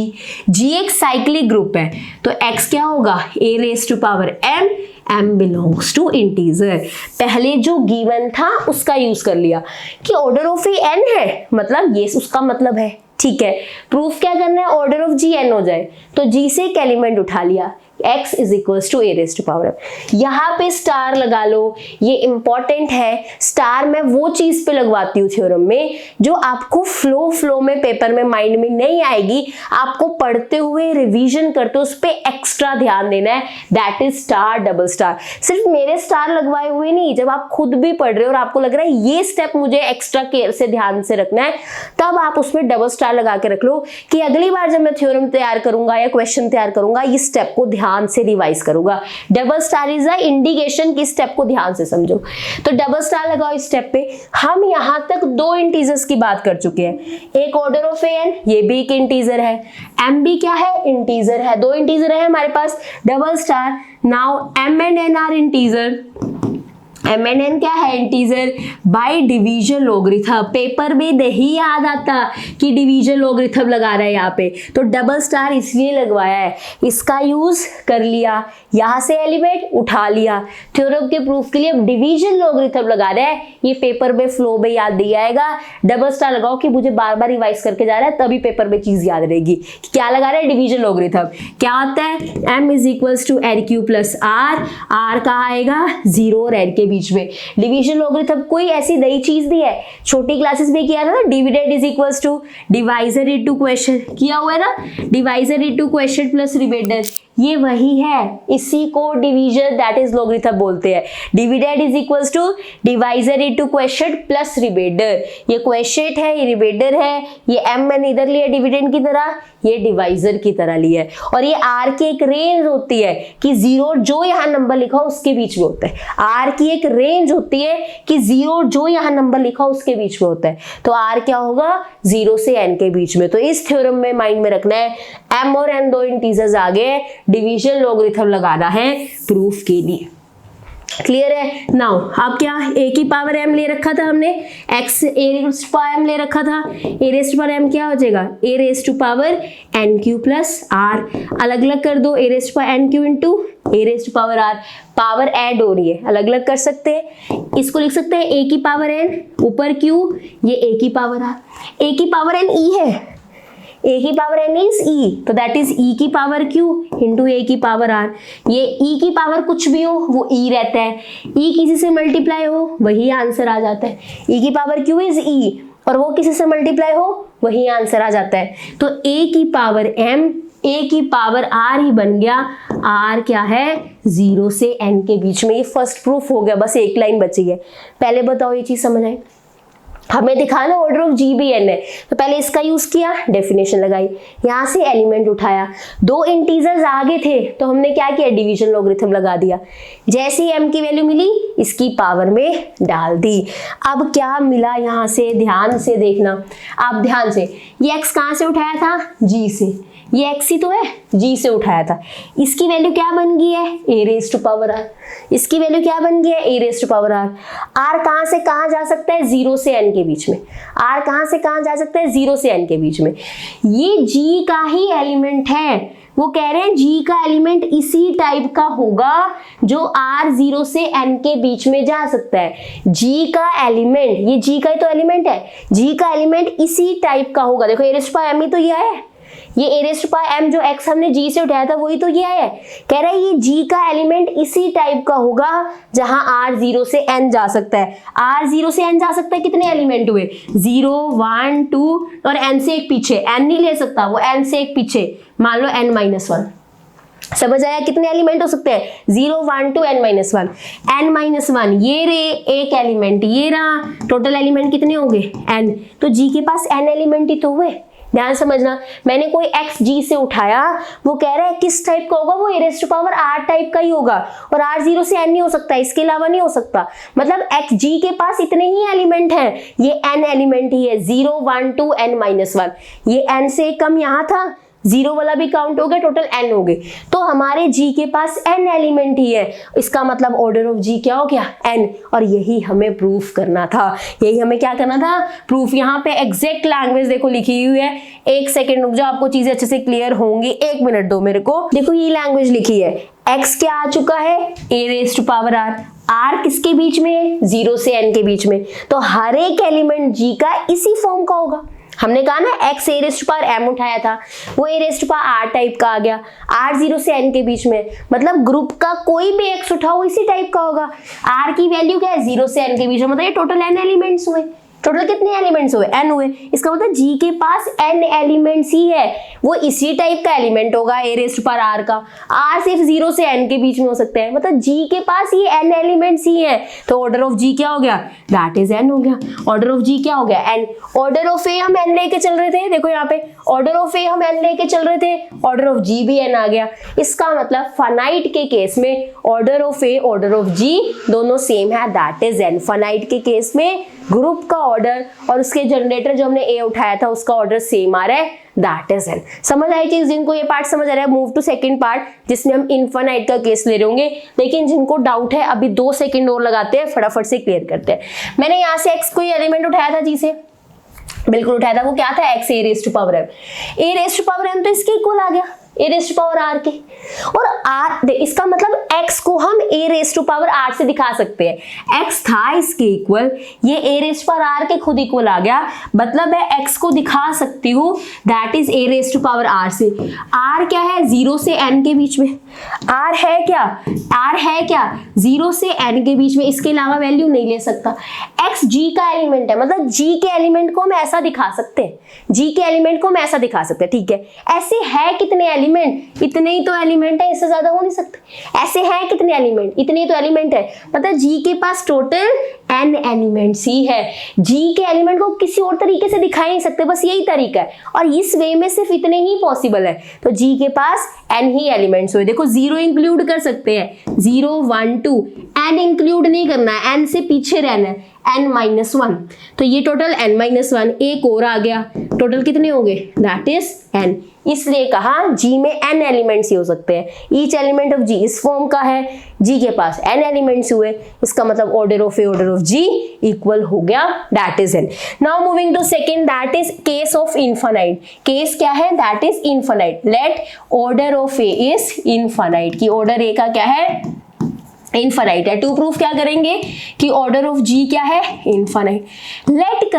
A: g एक साइक्लिक ग्रुप है, तो x क्या होगा, a raise to power m, m belongs to integer. पहले जो गिवन था उसका यूज कर लिया कि ऑर्डर ऑफ ए n है, मतलब ये उसका मतलब है, ठीक है। प्रूफ क्या करना है, ऑर्डर ऑफ g n हो जाए, तो g से एक एलिमेंट उठा लिया, x is equals to a raise to power m। यहाँ पे स्टार लगा लो, ये इंपॉर्टेंट है। स्टार मैं वो चीज पे लगवाती हूँ थ्योरम में जो आपको फ्लो में पेपर में माइंड में नहीं आएगी, आपको पढ़ते हुए रिवीजन करते उस पे एक्स्ट्रा ध्यान देना है, that is star, double star. सिर्फ मेरे स्टार लगवाए हुए नहीं, जब आप खुद भी पढ़ रहे हो और आपको लग रहा है ये स्टेप मुझे एक्स्ट्रा केयर से ध्यान से रखना है, तब आप उसमें डबल स्टार लगा के रख लो कि अगली बार जब मैं थ्योरम तैयार करूंगा या क्वेश्चन तैयार करूंगा, इस स्टेप को ध्यान से रिवाइज करूंगा। Double star is a indication कि स्टेप को ध्यान से समझो, तो डबल स्टार लगाओ इस स्टेप पे। हम यहां तक दो इंटीजर्स की बात कर चुके हैं, एक ऑर्डर ऑफ ए n, ये भी एक इंटीजर है, m भी क्या है, इंटीजर है, दो इंटीजर है हमारे पास, double star. Now m and n are integer, m and n क्या है, integer by division logarithm. Paper में नहीं याद आता कि डिवीजन लॉगरिथम लगा रहा है यहाँ पे, तो डबल स्टार इसलिए लगवाया है, इसका यूज कर लिया, यहाँ से एलिमेंट उठा लिया। थ्योरम के प्रूफ के लिए अब डिवीजन लॉगरिथम लगा रहा है, ये पेपर में फ्लो में याद नहीं आएगा। डबल स्टार लगाओ कि मुझे बार बार रिवाइज करके जा रहा है, तभी पेपर में चीज याद रहेगी कि क्या लगा रहा है, डिवीजन लॉगरिथम। क्या होता है, m is equals to r Q plus r, r कहाँ आएगा, 0 और r के बीच में। डिवीजन लॉगरिथम कोई ऐसी नई चीज नहीं है, छोटी क्लासेस में किया था ना, dividend is equals to divisor into question, किया हुआ है ना, divisor into question plus reminder, ये वही है, इसी को डिवीजन दैट इज लॉगरिथम बोलते हैं। Dividend is equals to divisor into question plus reminder, ये क्वेश्चन है, ये रिमाइंडर है, ये m मैंने इधर लिया डिविडेंड की तरह, ये डिवाइजर की तरह लिया है, और ये r की एक रेंज होती है कि 0 जो यहाँ नंबर लिखा हो उसके बीच में होता है। r की एक रेंज होती है कि 0 जो यहाँ नंबर लिखा हो उसके बीच में होता है, तो r क्या होगा, 0 से n के बीच में। तो इस थ्योरम में माइंड में रखना है, m और n दो इंटीजर्स आ गए, डिवीजन लॉगरिथम लगाना है प्रूफ के लिए। क्लियर है। नाउ अब क्या, a की पावर m ले रखा था हमने, x a raise to power m ले रखा था, a raise to power m क्या हो जाएगा, a raise to power n Q plus r। अलग अलग कर दो, a raise to power n Q into a raise to power r, power add हो रही है, अलग अलग कर सकते हैं। इसको लिख सकते हैं a की पावर n ऊपर q, ये a की पावर r, a की पावर n e है, a की पावर n इज e, तो दैट इज e की पावर q इंटू a की पावर r। ये e की पावर कुछ भी हो वो e रहता है, e किसी से मल्टीप्लाई हो वही आंसर आ जाता है, e की पावर q इज e, और वो किसी से मल्टीप्लाई हो वही आंसर आ जाता है। तो a की पावर m, a की पावर r ही बन गया, r क्या है, 0 से n के बीच में। ये फर्स्ट प्रूफ हो गया, बस एक लाइन बची है। पहले बताओ ये चीज समझ आए, हमें दिखाना ऑर्डर ऑफ जी भी n है, तो पहले इसका यूज किया, डेफिनेशन लगाई, यहाँ से एलिमेंट उठाया, दो इंटीजर्स आगे थे तो हमने क्या किया, डिवीजन लॉगरिथम लगा दिया, जैसे ही m की वैल्यू मिली इसकी पावर में डाल दी। अब क्या मिला यहाँ से, ध्यान से देखना, आप ध्यान से, ये x कहाँ से उठाया था, g से, ये x ही तो है, g से उठाया था, इसकी वैल्यू क्या बन गई है, a raise to power r, इसकी वैल्यू क्या बन गई है, a raise to power r। r कहाँ से कहाँ जा सकता है, 0 से n के बीच में, r कहाँ से कहाँ जा सकता है, 0 से n के बीच में, ये g का ही एलिमेंट है, वो कह रहे हैं g का एलिमेंट इसी टाइप का होगा जो r 0 से n के बीच में जा सकता है। g का एलिमेंट, ये g का ही तो एलिमेंट है, g का एलिमेंट इसी टाइप का होगा। देखो a raise to power m ही तो ये है, ये a raise to power m जो x हमने g से उठाया था वही तो ये है। कह रहा है ये g का एलिमेंट इसी टाइप का होगा जहां r 0 से n जा सकता है। r 0 से n जा सकता है, कितने एलिमेंट हुए, 0 1 2 और n से एक पीछे, n नहीं ले सकता वो, n से एक पीछे, मान लो n-1, समझ आया, कितने एलिमेंट हो सकते हैं, 0 1 2 n-1, n-1 ये रे एक एलिमेंट, ये रहा, टोटल एलिमेंट कितने हो गए, n, तो g के पास n एलिमेंट ही तो हुए। ध्यान समझना, मैंने कोई x g से उठाया, वो कह रहा है किस टाइप का होगा, वो a raise to power r type का ही होगा, और r 0 से n नहीं हो सकता, इसके अलावा नहीं हो सकता, मतलब x g के पास इतने ही एलिमेंट हैं, ये n एलिमेंट ही है, 0 1 2 n-1, ये n से कम यहाँ था, 0 वाला भी काउंट हो गया, टोटल n हो गए, तो हमारे g के पास n एलिमेंट ही है, इसका मतलब ऑर्डर ऑफ g क्या हो गया, n, और यही हमें प्रूफ करना था, यही हमें क्या करना था, प्रूफ। यहाँ पे एग्जैक्ट लैंग्वेज देखो लिखी हुई है, एक सेकेंड रुक जाओ, आपको चीजें अच्छे से क्लियर होंगी, एक मिनट दो मेरे को। देखो ये लैंग्वेज लिखी है, x क्या आ चुका है, a raise to power r, r किसके बीच में है, 0 से n के बीच में, तो हर एक एलिमेंट g का इसी फॉर्म का होगा। हमने कहा ना x a raise to power m उठाया था, वो a raise to power r type का आ गया, r 0 से n के बीच में, मतलब ग्रुप का कोई भी x उठाओ इसी टाइप का होगा। r की वैल्यू क्या है, 0 से n के बीच में, मतलब ये टोटल n एलिमेंट्स हुए, टोटल कितने एलिमेंट्स हुए, n हुए, इसका मतलब g के पास n एलिमेंट्स ही है, वो इसी टाइप का एलिमेंट होगा a raise to power r का, r सिर्फ 0 से n के बीच में हो सकते हैं, मतलब g के पास ये n एलिमेंट्स ही है, तो ऑर्डर ऑफ g क्या हो गया, दैट इज n हो गया, ऑर्डर ऑफ g क्या हो गया, n। ऑर्डर ऑफ a हम n लेके चल रहे थे, देखो यहाँ पे ऑर्डर ऑफ a हम n लेके चल रहे थे, ऑर्डर ऑफ g भी n आ गया, इसका मतलब फाइनाइट के केस में order of a order of g दोनों सेम है, दैट इज n। फाइनाइट के केस में ग्रुप का ऑर्डर और उसके जनरेटर जो हमने a उठाया था उसका ऑर्डर सेम आ रहा है, दैट इज n। समझ आई चीज, जिनको ये पार्ट समझ आ रहा है, मूव टू सेकंड पार्ट जिसमें हम इनफाइनाइट का केस ले रहे होंगे, लेकिन जिनको डाउट है अभी 2 सेकंड और लगाते हैं, फटाफट से क्लियर करते हैं। मैंने यहाँ से x कोई एलिमेंट उठाया था जी से, बिल्कुल उठाया था, वो क्या था, x a raise to power m, a raise to power m तो इसके इक्वल आ गया, a raise to power r के, और r इसका मतलब x को हम a raise to power r से दिखा सकते हैं, x था इसके इक्वल, ये a raise to power r के खुद इक्वल आ गया, मतलब मैं x को दिखा सकती हूँ that is a raise to power r से। r क्या है, 0 से n के बीच में, r है क्या, r है क्या 0 से n के बीच में, इसके अलावा वैल्यू नहीं ले सकता। x g का एलिमेंट है, मतलब g के एलिमेंट को हम ऐसा दिखा सकते हैं, g के एलिमेंट को हम ऐसा दिखा सकते हैं, ठीक है। ऐसे है कितने एलिमेंट, इतने ही तो एलिमेंट है, इससे ज्यादा हो नहीं सकते। ऐसे हैं कितने एलिमेंट, इतने ही तो एलिमेंट है, मतलब g के पास टोटल n एलिमेंट्स ही है। g के एलिमेंट को किसी और तरीके से दिखा नहीं सकते, बस यही तरीका है, और इस वे में सिर्फ इतने ही पॉसिबल है, तो g के पास n ही एलिमेंट्स हुए। देखो 0 इंक्लूड कर सकते हैं, 0 1 2, n इंक्लूड नहीं करना है, n से पीछे रहना है, n-1, तो ये टोटल n-1, एक और आ गया, टोटल कितने हो गए, दैट इज n। इसलिए कहा g में n एलिमेंट्स ही हो सकते हैं, ईच एलिमेंट ऑफ g इस फॉर्म का है, g के पास n एलिमेंट्स हुए, इसका मतलब order of a order of g equal हो गया, that is n। Now moving to second, that is case of infinite. Case क्या है, that is infinite. Let order of a is infinite, की order a का क्या है, infinite है। To proof क्या करेंगे कि ऑर्डर ऑफ g क्या है, इनफाइनाइट। लेट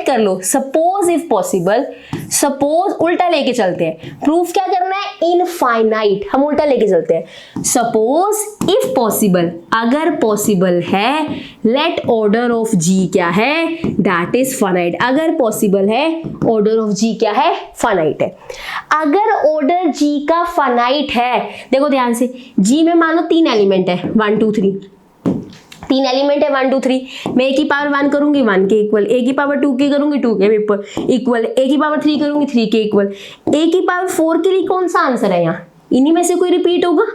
A: कर लो सपोज इफ पॉसिबल, सपोज उल्टा लेके चलते हैं, प्रूफ क्या करना है, इनफाइनाइट, हम उल्टा लेके चलते हैं। सपोज इफ पॉसिबल, अगर पॉसिबल है, लेट ऑर्डर ऑफ g क्या है, दैट इज फाइनाइट। अगर पॉसिबल है, ऑर्डर ऑफ g क्या है, फाइनाइट है। अगर ऑर्डर g का फाइनाइट है, देखो ध्यान से, g में मान लो 3 एलिमेंट है, 1 2 3, तीन एलिमेंट है 1 2 3, मैं ए की पावर 1 करूंगी 1 के इक्वल, ए की पावर 2 के करूंगी 2 के इक्वल, ए की पावर 3 करूंगी 3 के इक्वल। ए की पावर 4 के लिए कौन सा आंसर है यहाँ? इन्हीं में से कोई रिपीट होगा।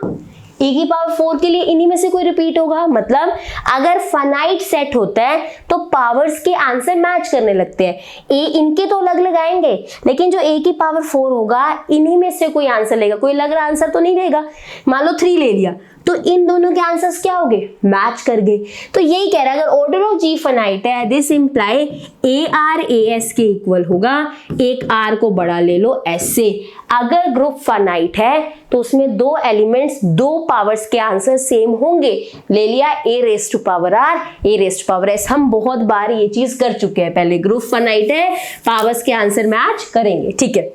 A: ए की पावर 4 के लिए इन्हीं में से कोई रिपीट होगा। मतलब अगर फाइनाइट सेट होता है तो पावर्स के आंसर मैच करने लगते हैं। ए इनके तो अलग लगाएंगे, लेकिन जो ए की पावर 4 होगा इन्हीं में से कोई आंसर लेगा, कोई अलग आंसर तो नहीं लेगा। मान लो 3 ले लिया तो इन दोनों के आंसर्स क्या हो गए? मैच कर गए। तो यही कह रहा है अगर ऑर्डर ऑफ जी फाइनाइट है, this imply A R A S के इक्वल होगा, एक आर को बड़ा ले लो एस से। अगर ग्रुप फाइनाइट है तो उसमें दो एलिमेंट्स, दो पावर्स के आंसर सेम होंगे। ले लिया a raise to power r, a raise to power s. हम बहुत बार ये चीज कर चुके हैं पहले। ग्रुप फाइनाइट है, पावर्स के आंसर मैच करेंगे, ठीक है।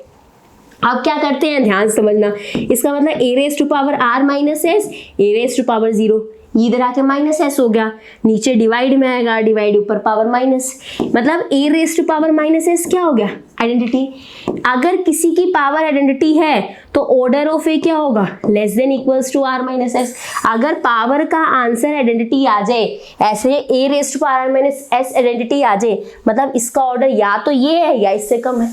A: अब क्या करते हैं, ध्यान समझना। इसका मतलब a raise to power r minus s, a raise to power 0, इधर आके माइनस एस हो गया, नीचे डिवाइड में आएगा, डिवाइड ऊपर पावर माइनस। मतलब a raise to power minus s क्या हो गया? आइडेंटिटी। अगर किसी की पावर आइडेंटिटी है तो ऑर्डर ऑफ ए क्या होगा? Less than equals to r minus s. अगर पावर का आंसर आइडेंटिटी आ जाए, ऐसे a raise to power minus s identity आ जाए, मतलब इसका ऑर्डर या तो ये है या इससे कम है।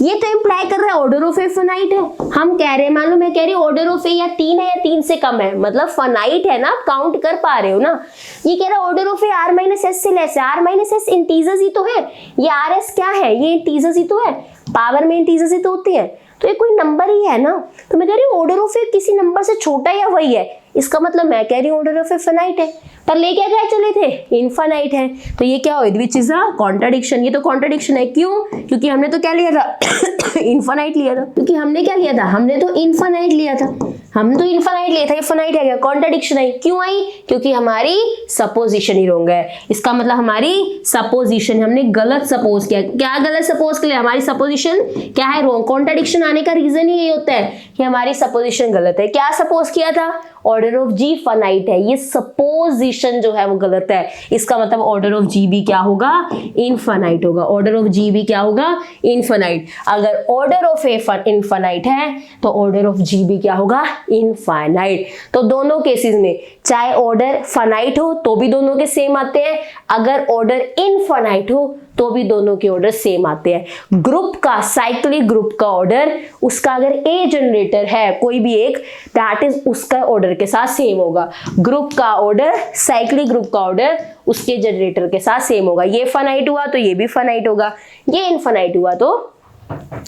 A: ये तो इंप्लाई कर रहा है ऑर्डर ऑफ ए फाइनाइट है। हम कह रहे हैं, मान लो मैं कह रही हूँ ऑर्डर ऑफ ए या 3 है या 3 से कम है, मतलब फाइनाइट है ना, काउंट कर पा रहे हो ना। ये कह रहा है order of A R minus S से लेस है। आर माइनस एस इंटीजर्स ही तो है, ये आर एस क्या है? ये इंटीजर्स ही तो है, पावर में इंटीजर्स ही तो होती है, तो ये कोई नंबर ही है ना। तो मैं कह रही हूँ ऑर्डर ऑफ ए किसी नंबर से छोटा या वही है, इसका मतलब मैं कह रही हूँ ऑर्डर ऑफ ए फाइनाइट है। पर ले क्या क्या चले थे? इनफाइनाइट है। तो ये क्या हो? Which is a contradiction. ये तो कॉन्ट्राडिक्शन है। क्यों? क्योंकि हमने तो क्या लिया था? इनफाइनाइट लिया था। क्योंकि हमने क्या लिया था? हमने तो इनफाइनाइट लिया था। हम तो इनफाइनाइट लिया था, ये फाइनाइट है क्या? कॉन्ट्राडिक्शन आई। क्यों आई? क्योंकि हमारी सपोजिशन ही रॉन्ग है। इसका मतलब हमारी सपोजिशन, हमने गलत सपोज किया। क्या गलत सपोज किया? हमारी सपोजिशन क्या है? रॉन्ग। कॉन्ट्राडिक्शन आने का रीजन ही ये होता है कि हमारी सपोजिशन गलत है। क्या सपोज किया था? ऑर्डर ऑफ जी फाइनाइट है। ये सपोजिशन जो है वो गलत है। इसका मतलब ऑर्डर ऑफ जी भी क्या होगा? इनफाइनाइट होगा। ऑर्डर ऑफ जी भी क्या होगा? इनफाइनाइट। अगर ऑर्डर ऑफ ए इनफाइनाइट है तो ऑर्डर ऑफ जी भी क्या होगा? इनफाइनाइट। तो दोनों केसेस में चाहे ऑर्डर फाइनाइट हो तो भी दोनों के सेम आते हैं, अगर ऑर्डर इनफाइनाइट हो तो भी दोनों के ऑर्डर सेम आते हैं। ग्रुप का, साइक्लिक ग्रुप का ऑर्डर, उसका अगर ए जनरेटर है कोई भी एक, दैट इज उसका ऑर्डर के साथ सेम होगा। ग्रुप का ऑर्डर, साइक्लिक ग्रुप का ऑर्डर उसके जनरेटर के साथ सेम होगा। ये फाइनाइट हुआ तो ये भी फाइनाइट होगा, ये इनफाइनाइट हुआ तो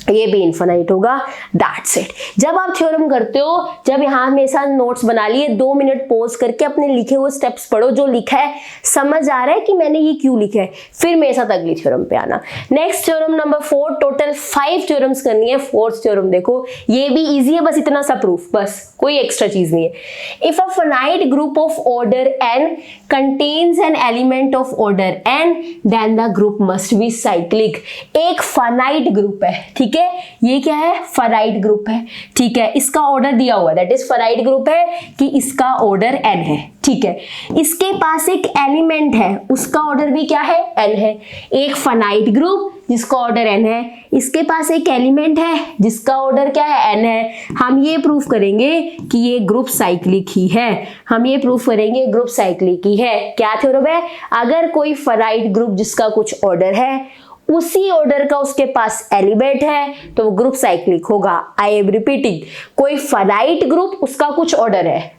A: ये भी इनफाइनाइट होगा। That's it. जब आप थ्योरम करते हो, जब यहाँ मेरे साथ नोट्स बना लिए, 2 मिनट पॉज करके अपने लिखे हुए स्टेप्स पढ़ो। जो लिखा है समझ आ रहा है कि मैंने ये क्यों लिखा है, फिर मेरे साथ अगली थ्योरम पे आना। Next theorem number 4, total 5 theorems करनी है। 4th थ्योरम देखो, ये भी इजी है, बस इतना सा प्रूफ, बस कोई एक्स्ट्रा चीज नहीं है। If a finite group of order n contains an element of order n, then the group must be cyclic. एक फाइनाइट ग्रुप है, ठीक है, ये क्या है? फाइनाइट ग्रुप है, ठीक है। इसका ऑर्डर दिया हुआ है, दैट इज फाइनाइट ग्रुप है कि इसका ऑर्डर n है, ठीक है। इसके पास एक एलिमेंट है, उसका ऑर्डर भी क्या है? n है। एक फाइनाइट ग्रुप जिसका ऑर्डर n है, इसके पास एक एलिमेंट है जिसका ऑर्डर क्या है? n है। हम ये प्रूफ करेंगे कि ये ग्रुप साइक्लिक ही है। हम ये प्रूफ करेंगे ग्रुप साइक्लिक ही है। क्या थ्योरम है? अगर कोई फाइनाइट ग्रुप जिसका कुछ ऑर्डर है, उसी ऑर्डर का उसके पास एलिमेंट है, तो वो ग्रुप साइक्लिक होगा। आई एम रिपीटिंग, कोई फाइनाइट ग्रुप, उसका कुछ ऑर्डर है,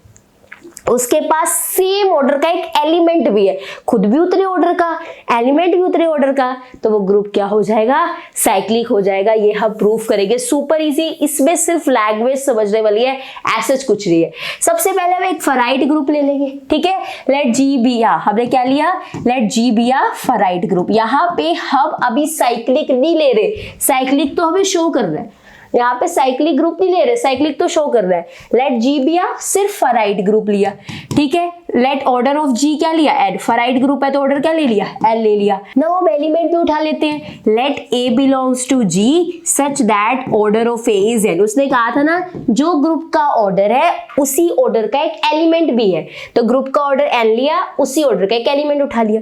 A: उसके पास सेम ऑर्डर का एक एलिमेंट भी है, खुद भी उतने ऑर्डर का, एलिमेंट भी उतने ऑर्डर का, तो वो ग्रुप क्या हो जाएगा? साइक्लिक हो जाएगा। ये हम प्रूफ करेंगे। सुपर इजी, इसमें सिर्फ लैंग्वेज समझने वाली है, ऐसा कुछ नहीं है। सबसे पहले हम एक फाइनाइट ग्रुप ले लेंगे, ठीक है। लेट जी बी आ, हमने क्या लिया? Late G B a finite group. यहाँ पे हम अभी साइक्लिक नहीं ले रहे, साइक्लिक तो हमें शो कर रहा है, यहाँ पे साइक्लिक ग्रुप नहीं ले रहे, साइक्लिक तो शो कर रहा है। लेट जी बी आ, सिर्फ फाइनाइट ग्रुप लिया, ठीक है। लेट ऑर्डर ऑफ जी क्या लिया? एन। फाइनाइट ग्रुप है तो ऑर्डर क्या ले लिया? एन ले लिया। नाउ हम एलिमेंट भी उठा लेते हैं। Let a belongs to G such that order of A is n. उसने कहा था ना, जो ग्रुप का ऑर्डर है उसी ऑर्डर का एक एलिमेंट भी है, तो ग्रुप का ऑर्डर एन लिया, उसी ऑर्डर का एक एलिमेंट उठा लिया।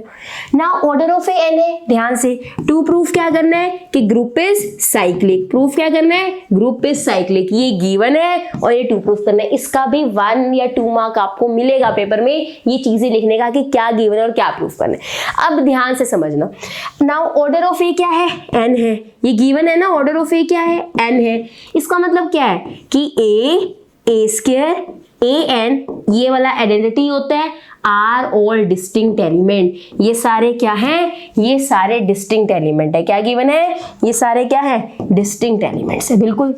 A: Now order of a n है, ध्यान से। टू प्रूफ क्या करना है? कि ग्रुप इज साइक्लिक। प्रूफ क्या करना है? ग्रुप इज साइक्लिक, ये गिवन है और ये 2 प्रूफ करना है। इसका भी 1 या 2 मार्क आपको मिलेगा पेपर में, ये चीजें लिखने का कि क्या गिवन है और क्या प्रूफ करना है। अब ध्यान से समझना। नाउ ऑर्डर ऑफ ए क्या है, n है, ये गिवन है ना, ऑर्डर ऑफ ए क्या है, n है। इसका मतलब क्या है कि a स्क्वायर an ये वाला आइडेंटिटी होता है, आर ऑल डिस्टिंक्ट एलिमेंट, ये सारे क्या हैं, ये सारे डिस्टिंक्ट एलिमेंट है। क्या गिवन है, ये सारे क्या है, डिस्टिंक्ट एलिमेंट्स है, बिल्कुल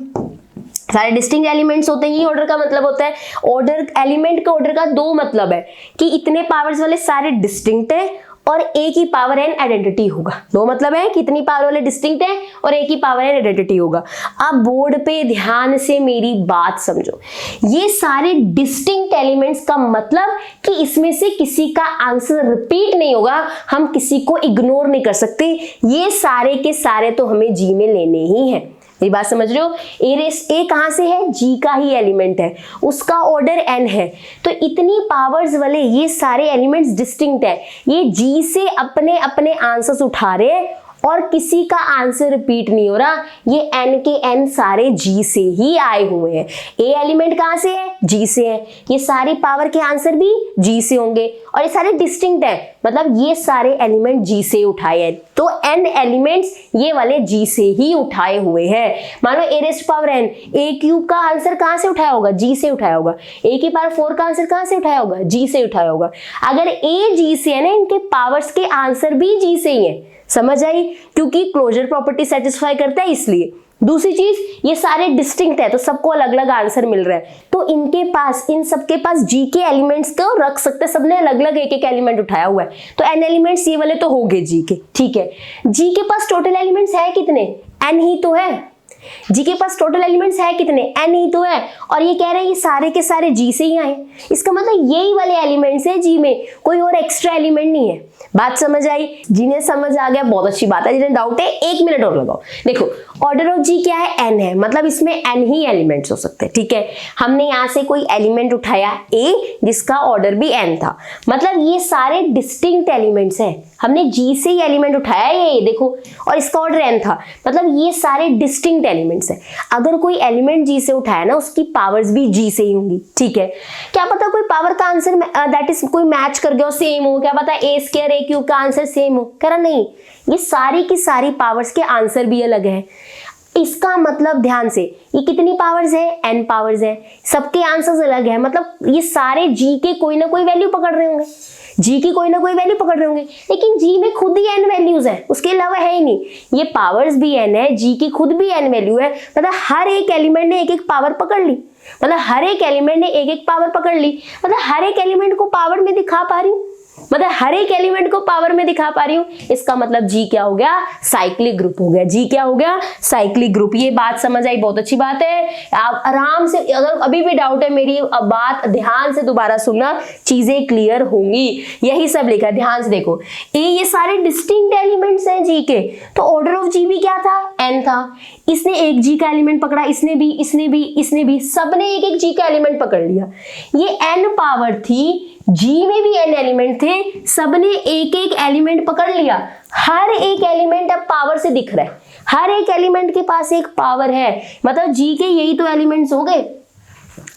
A: सारे डिस्टिंक्ट एलिमेंट्स होते हैं। ये ऑर्डर का मतलब होता है, ऑर्डर एलिमेंट का ऑर्डर का 2 मतलब है कि इतने पावर्स वाले सारे डिस्टिंक्ट है और एक ही पावर एन आइडेंटिटी होगा। 2 मतलब है कि इतनी पावर वाले डिस्टिंक्ट है और एक ही पावर एन आइडेंटिटी होगा। अब बोर्ड पे ध्यान से मेरी बात समझो, ये सारे डिस्टिंक्ट एलिमेंट्स का मतलब कि इसमें से किसी का आंसर रिपीट नहीं होगा, हम किसी को इग्नोर नहीं कर सकते, ये सारे के सारे तो हमें जी में लेने ही है। ये बात समझ रहे हो, ए कहां से है, जी का ही एलिमेंट है, उसका ऑर्डर n है, तो इतनी पावर्स वाले ये सारे एलिमेंट्स डिस्टिंक्ट है, ये जी से अपने अपने आंसर्स उठा रहे हैं और किसी का आंसर रिपीट नहीं हो रहा, ये n के n सारे g से ही आए हुए हैं। a एलिमेंट कहां से है, g से है, ये सारी पावर के आंसर भी g से होंगे और ये सारे डिस्टिंक्ट हैं, मतलब ये सारे एलिमेंट g से उठाए हैं, तो n एलिमेंट्स ये वाले g से ही उठाए हुए हैं। मानो a rest power n, a cube का आंसर कहां से उठाया होगा, g से उठाया होगा, a की पावर 4 का आंसर कहां से उठाया होगा, g से उठाया होगा। अगर a g से है ना, इनके पावर्स के आंसर भी g से ही है, समझ आई, क्योंकि क्लोजर प्रॉपर्टी सेटिस्फाई करता है इसलिए। दूसरी चीज, ये सारे डिस्टिंक्ट है तो सबको अलग अलग आंसर मिल रहा है, तो इनके पास, इन सबके पास जी के एलिमेंट्स को रख सकते हैं, सबने अलग अलग एक एक एलिमेंट उठाया हुआ है, तो एन एलिमेंट्स ये वाले तो हो गए जी के, ठीक है। जी के पास टोटल एलिमेंट्स है कितने, एन ही तो है, जी के पास टोटल एलिमेंट्स है कितने, एन ही तो है, और ये कह रहे हैं ये सारे के सारे जी से ही आए, इसका मतलब यही वाले एलिमेंट्स है जी में, कोई और एक्स्ट्रा एलिमेंट नहीं है। बात समझ आई, जिन्हें समझ आ गया बहुत अच्छी बात है, जिन्हें डाउट है 1 मिनट और लगाओ। देखो ऑर्डर ऑफ जी क्या है, एन है, मतलब इसमें एन ही एलिमेंट्स हो सकते हैं, ठीक है। हमने यहाँ से कोई एलिमेंट उठाया ए जिसका ऑर्डर भी एन था, मतलब ये सारे डिस्टिंक्ट एलिमेंट्स हैं, हमने जी से ही एलिमेंट उठाया ये देखो, और इसका ऑर्डर एन था, मतलब ये सारे डिस्टिंक्ट एलिमेंट्स हैं। अगर कोई एलिमेंट जी से उठाया ना, उसकी पावर्स भी जी से ही होंगी, ठीक है। क्या पता कोई पावर का आंसर दैट इज कोई मैच कर गया सेम हो, क्या पता ए स्क्वायर ए क्यूब का आंसर सेम हो, कह रहा नहीं, ये सारी की सारी पावर्स के आंसर भी अलग है। इसका मतलब ध्यान से, ये कितनी पावर्स है, n पावर्स है, सबके आंसर्स अलग है, मतलब ये सारे g के कोई ना कोई वैल्यू पकड़ रहे होंगे, g की कोई ना कोई वैल्यू पकड़ रहे होंगे, लेकिन g में खुद ही n वैल्यूज है, उसके अलावा है ही नहीं। ये पावर्स भी n है, g की खुद भी n वैल्यू है, मतलब हर एक एलिमेंट ने एक एक पावर पकड़ ली, मतलब हर एक एलिमेंट ने एक एक पावर पकड़ ली, मतलब हर एक एलिमेंट को पावर में दिखा पा रही हूँ, मतलब हर एक एलिमेंट को पावर में दिखा पा रही हूँ। इसका मतलब जी क्या हो गया, साइक्लिक ग्रुप हो गया। जी क्या हो गया, साइक्लिक ग्रुप। ये बात समझ आई, बहुत अच्छी बात है। आप आराम से, अगर अभी भी डाउट है मेरी बात ध्यान से दोबारा सुनना, चीजें क्लियर होंगी। यही सब लिखा, ध्यान से देखो। ये सारे डिस्टिंक्ट एलिमेंट्स हैं जी के, तो ऑर्डर ऑफ जी भी क्या था, एन था। इसने एक जी का एलिमेंट पकड़ा, इसने भी, इसने भी, इसने भी, सबने एक एक जी का एलिमेंट पकड़ लिया। ये एन पावर थी, जी में भी एन एलिमेंट थे, सबने एक एक एलिमेंट पकड़ लिया। हर एक एलिमेंट अब पावर से दिख रहा है, हर एक एलिमेंट के पास एक पावर है, मतलब जी के यही तो एलिमेंट्स हो गए।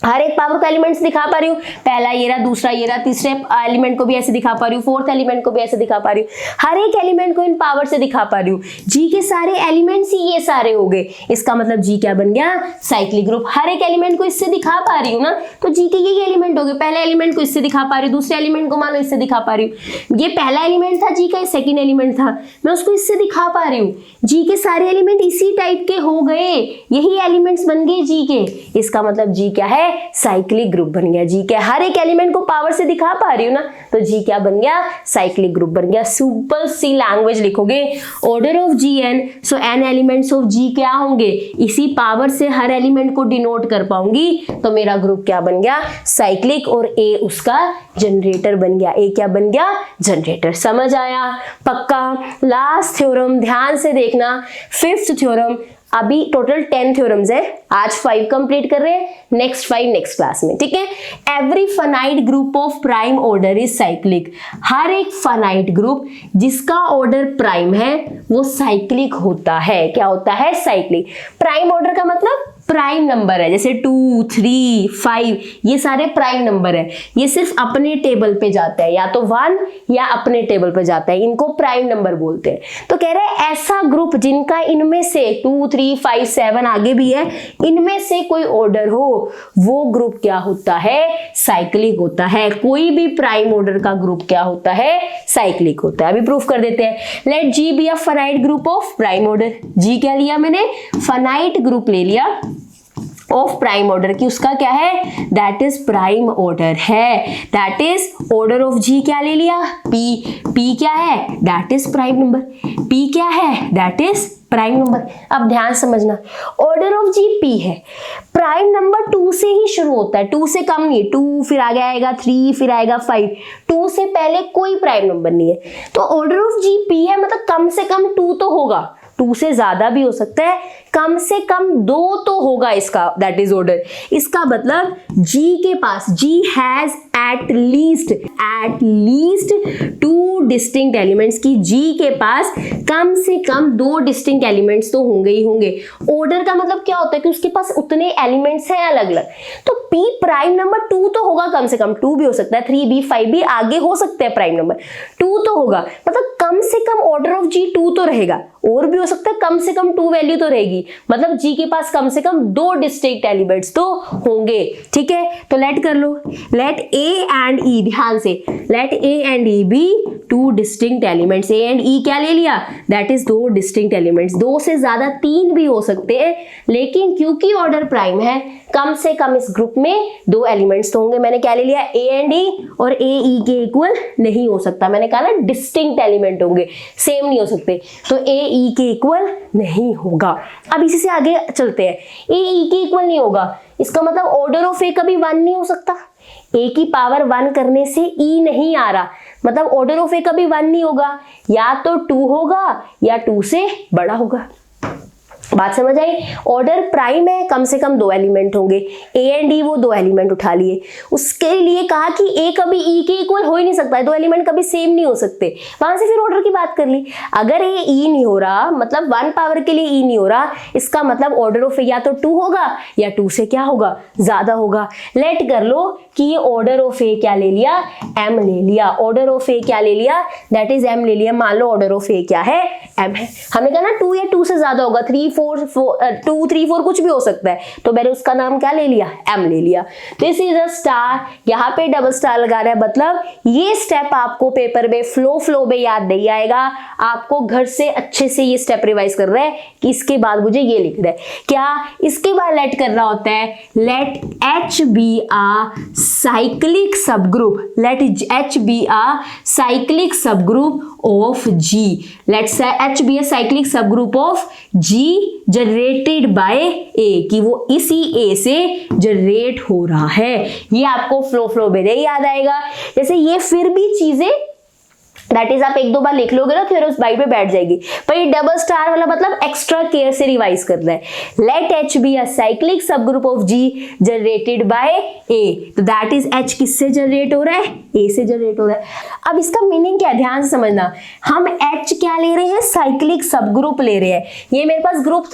A: हर एक पावर को एलिमेंट्स दिखा पा रही हूँ, पहला ये रहा, दूसरा ये रहा, तीसरे एलिमेंट को भी ऐसे दिखा पा रही हूँ, फोर्थ एलिमेंट को भी ऐसे दिखा पा रही हूँ, हर एक एलिमेंट को इन पावर से दिखा पा रही हूँ। जी के सारे एलिमेंट्स ही ये सारे हो गए, इसका मतलब जी क्या बन गया, साइक्लिक ग्रुप। हर एक एलिमेंट को इससे दिखा पा रही हूँ ना, तो जी के यही एलिमेंट हो गए। पहले एलिमेंट को इससे दिखा पा रही हूँ, दूसरे एलिमेंट को मानो इससे दिखा पा रही हूँ। ये पहला एलिमेंट था जी का, सेकेंड एलिमेंट था, मैं उसको इससे दिखा पा रही हूँ। जी के सारे एलिमेंट इसी टाइप के हो गए, यही एलिमेंट्स बन गए जी के। इसका मतलब जी क्या है, साइक्लिक ग्रुप बन गया। जी के हर एक एलिमेंट को पावर से दिखा पा रही हूँ ना, तो जी क्या बन गया, साइक्लिक ग्रुप बन गया। सिंपल सी लैंग्वेज लिखोगे, order of G n, so n elements of G क्या होंगे, इसी पावर से हर एलिमेंट को डिनोट कर पाऊंगी, तो मेरा ग्रुप क्या बन गया, साइक्लिक, और ए उसका जनरेटर बन गया। ए क्या बन गया, जनरेटर। समझ आया, पक्का। लास्ट थ्योरम ध्यान से देखना, फिफ्थ थ्योरम। अभी टोटल 10 थ्योरम्स है, आज 5 कंप्लीट कर रहे हैं, नेक्स्ट 5 नेक्स्ट क्लास में, ठीक है। Every finite group of prime order is cyclic, हर एक फाइनाइट ग्रुप जिसका ऑर्डर प्राइम है वो साइक्लिक होता है। क्या होता है? साइक्लिक। प्राइम ऑर्डर का मतलब प्राइम नंबर है, जैसे 2, 3, 5 ये सारे प्राइम नंबर है, ये सिर्फ अपने टेबल पे जाता है, या तो 1 या अपने टेबल पे जाता है, इनको प्राइम नंबर बोलते हैं। तो कह रहे हैं ऐसा ग्रुप जिनका इनमें से 2, 3, 5, 7 आगे भी है, इनमें से कोई ऑर्डर हो, वो ग्रुप क्या होता है? साइक्लिक होता है। कोई भी प्राइम ऑर्डर का ग्रुप क्या होता है? साइक्लिक होता है। अभी प्रूफ कर देते हैं। Let G be a finite group of prime order. G क्या लिया मैंने? फाइनाइट ग्रुप ले लिया ऑफ प्राइम ऑर्डर की, उसका क्या है? दैट इज प्राइम ऑर्डर है, that is order of G. क्या ले लिया? पी। पी क्या है? That is prime number. P क्या है? That is prime number. अब ध्यान समझना, ऑर्डर ऑफ जी पी है, प्राइम नंबर 2 से ही शुरू होता है, 2 से कम नहीं है। 2 फिर आगे आएगा 3 फिर आएगा 5, 2 से पहले कोई प्राइम नंबर नहीं है। तो ऑर्डर ऑफ जी पी है, मतलब कम से कम 2 तो होगा, 2 से ज्यादा भी हो सकता है, कम से कम 2 तो होगा इसका, दैट इज ऑर्डर। इसका मतलब जी के पास, G has at least 2 distinct elements की, जी के पास कम से कम 2 डिस्टिंक्ट एलिमेंट्स तो होंगे ही होंगे। ऑर्डर का मतलब क्या होता है कि उसके पास उतने एलिमेंट्स हैं अलग अलग। तो पी प्राइम नंबर 2 तो होगा, कम से कम 2 भी हो सकता है, 3 भी, 5 भी, आगे हो सकते हैं प्राइम नंबर, 2 तो होगा, मतलब कम से कम ऑर्डर ऑफ जी 2 तो रहेगा, और भी हो सकता है, कम से कम 2 वैल्यू तो रहेगी, मतलब जी के पास कम से कम 2 डिस्टिंक्ट एलिमेंट्स तो होंगे, ठीक है। तो लेट कर लो, लेट ए एंड ई, ध्यान से, let a and e be 2 distinct elements. A and e क्या ले लिया? That is 2 distinct elements. 2 से ज्यादा 3 भी हो सकते हैं, लेकिन क्योंकि ऑर्डर प्राइम है, कम से कम इस ग्रुप में 2 एलिमेंट्स तो होंगे। मैंने क्या ले लिया? ए एंड ई, और ए ई के इक्वल नहीं हो सकता, मैंने कहा ना डिस्टिंक्ट एलिमेंट होंगे, सेम नहीं हो सकते, तो ए ई के इक्वल नहीं होगा। अब इसी से आगे चलते हैं, ए ई के इक्वल नहीं होगा, इसका मतलब ऑर्डर ऑफ ए कभी 1 नहीं हो सकता। ए की पावर 1 करने से ई नहीं आ रहा, मतलब ऑर्डर ऑफ ए कभी 1 नहीं होगा, या तो 2 होगा या 2 से बड़ा होगा। बात समझ आई? ऑर्डर प्राइम है, कम से कम 2 एलिमेंट होंगे, ए एंड ई वो 2 एलिमेंट उठा लिए, उसके लिए कहा कि ए कभी ई के इक्वल हो ही नहीं सकता है, 2 एलिमेंट कभी सेम नहीं हो सकते, वहां से फिर ऑर्डर की बात कर ली। अगर ए ई नहीं हो रहा, मतलब 1 पावर के लिए ई नहीं हो रहा, इसका मतलब ऑर्डर ऑफ ए या तो 2 होगा या 2 से क्या होगा? ज्यादा होगा। लेट कर लो कि ये ऑर्डर ऑफ ए क्या ले लिया? एम ले लिया। ऑर्डर ऑफ ए क्या ले लिया? दैट इज एम ले लिया। मान लो ऑर्डर ऑफ ए क्या है? एम है। हमने कहा ना 2 या 2 से ज्यादा होगा, 3, 2, 3, 4 कुछ भी हो सकता है, तो मैंने उसका नाम क्या ले लिया? एम ले लिया। दिस इज अ स्टार, यहाँ पे डबल स्टार लगा रहा है, मतलब ये स्टेप आपको पेपर में फ्लो में याद नहीं आएगा, आपको घर से अच्छे से ये स्टेप रिवाइज कर रहा है कि इसके बाद मुझे ये लिखना है। क्या इसके बाद लेट करना होता है? Let H be a cyclic subgroup, let H be a cyclic subgroup of G, let's H be a cyclic subgroup of G generated by a, कि वो इसी ए से जनरेट हो रहा है। ये आपको फ्लो में नहीं याद आएगा। जैसे ये फिर भी चीजें दैट इज आप 1-2 बार लिख लोगे ना, फिर उस बाइट पे बैठ जाएगी, पर ये डबल स्टार वाला मतलब एक्स्ट्रा केयर से रिवाइज करना है। Let H be a cyclic subgroup of G generated by a, तो दैट इज एच किससे जनरेट हो रहा है? ए से जनरेट हो रहा है। अब इसका मीनिंग क्या है, ध्यान से समझना। हम एच क्या ले रहे हैं? साइक्लिक सबग्रुप ले रहे हैं। ये मेरे पास ग्रुप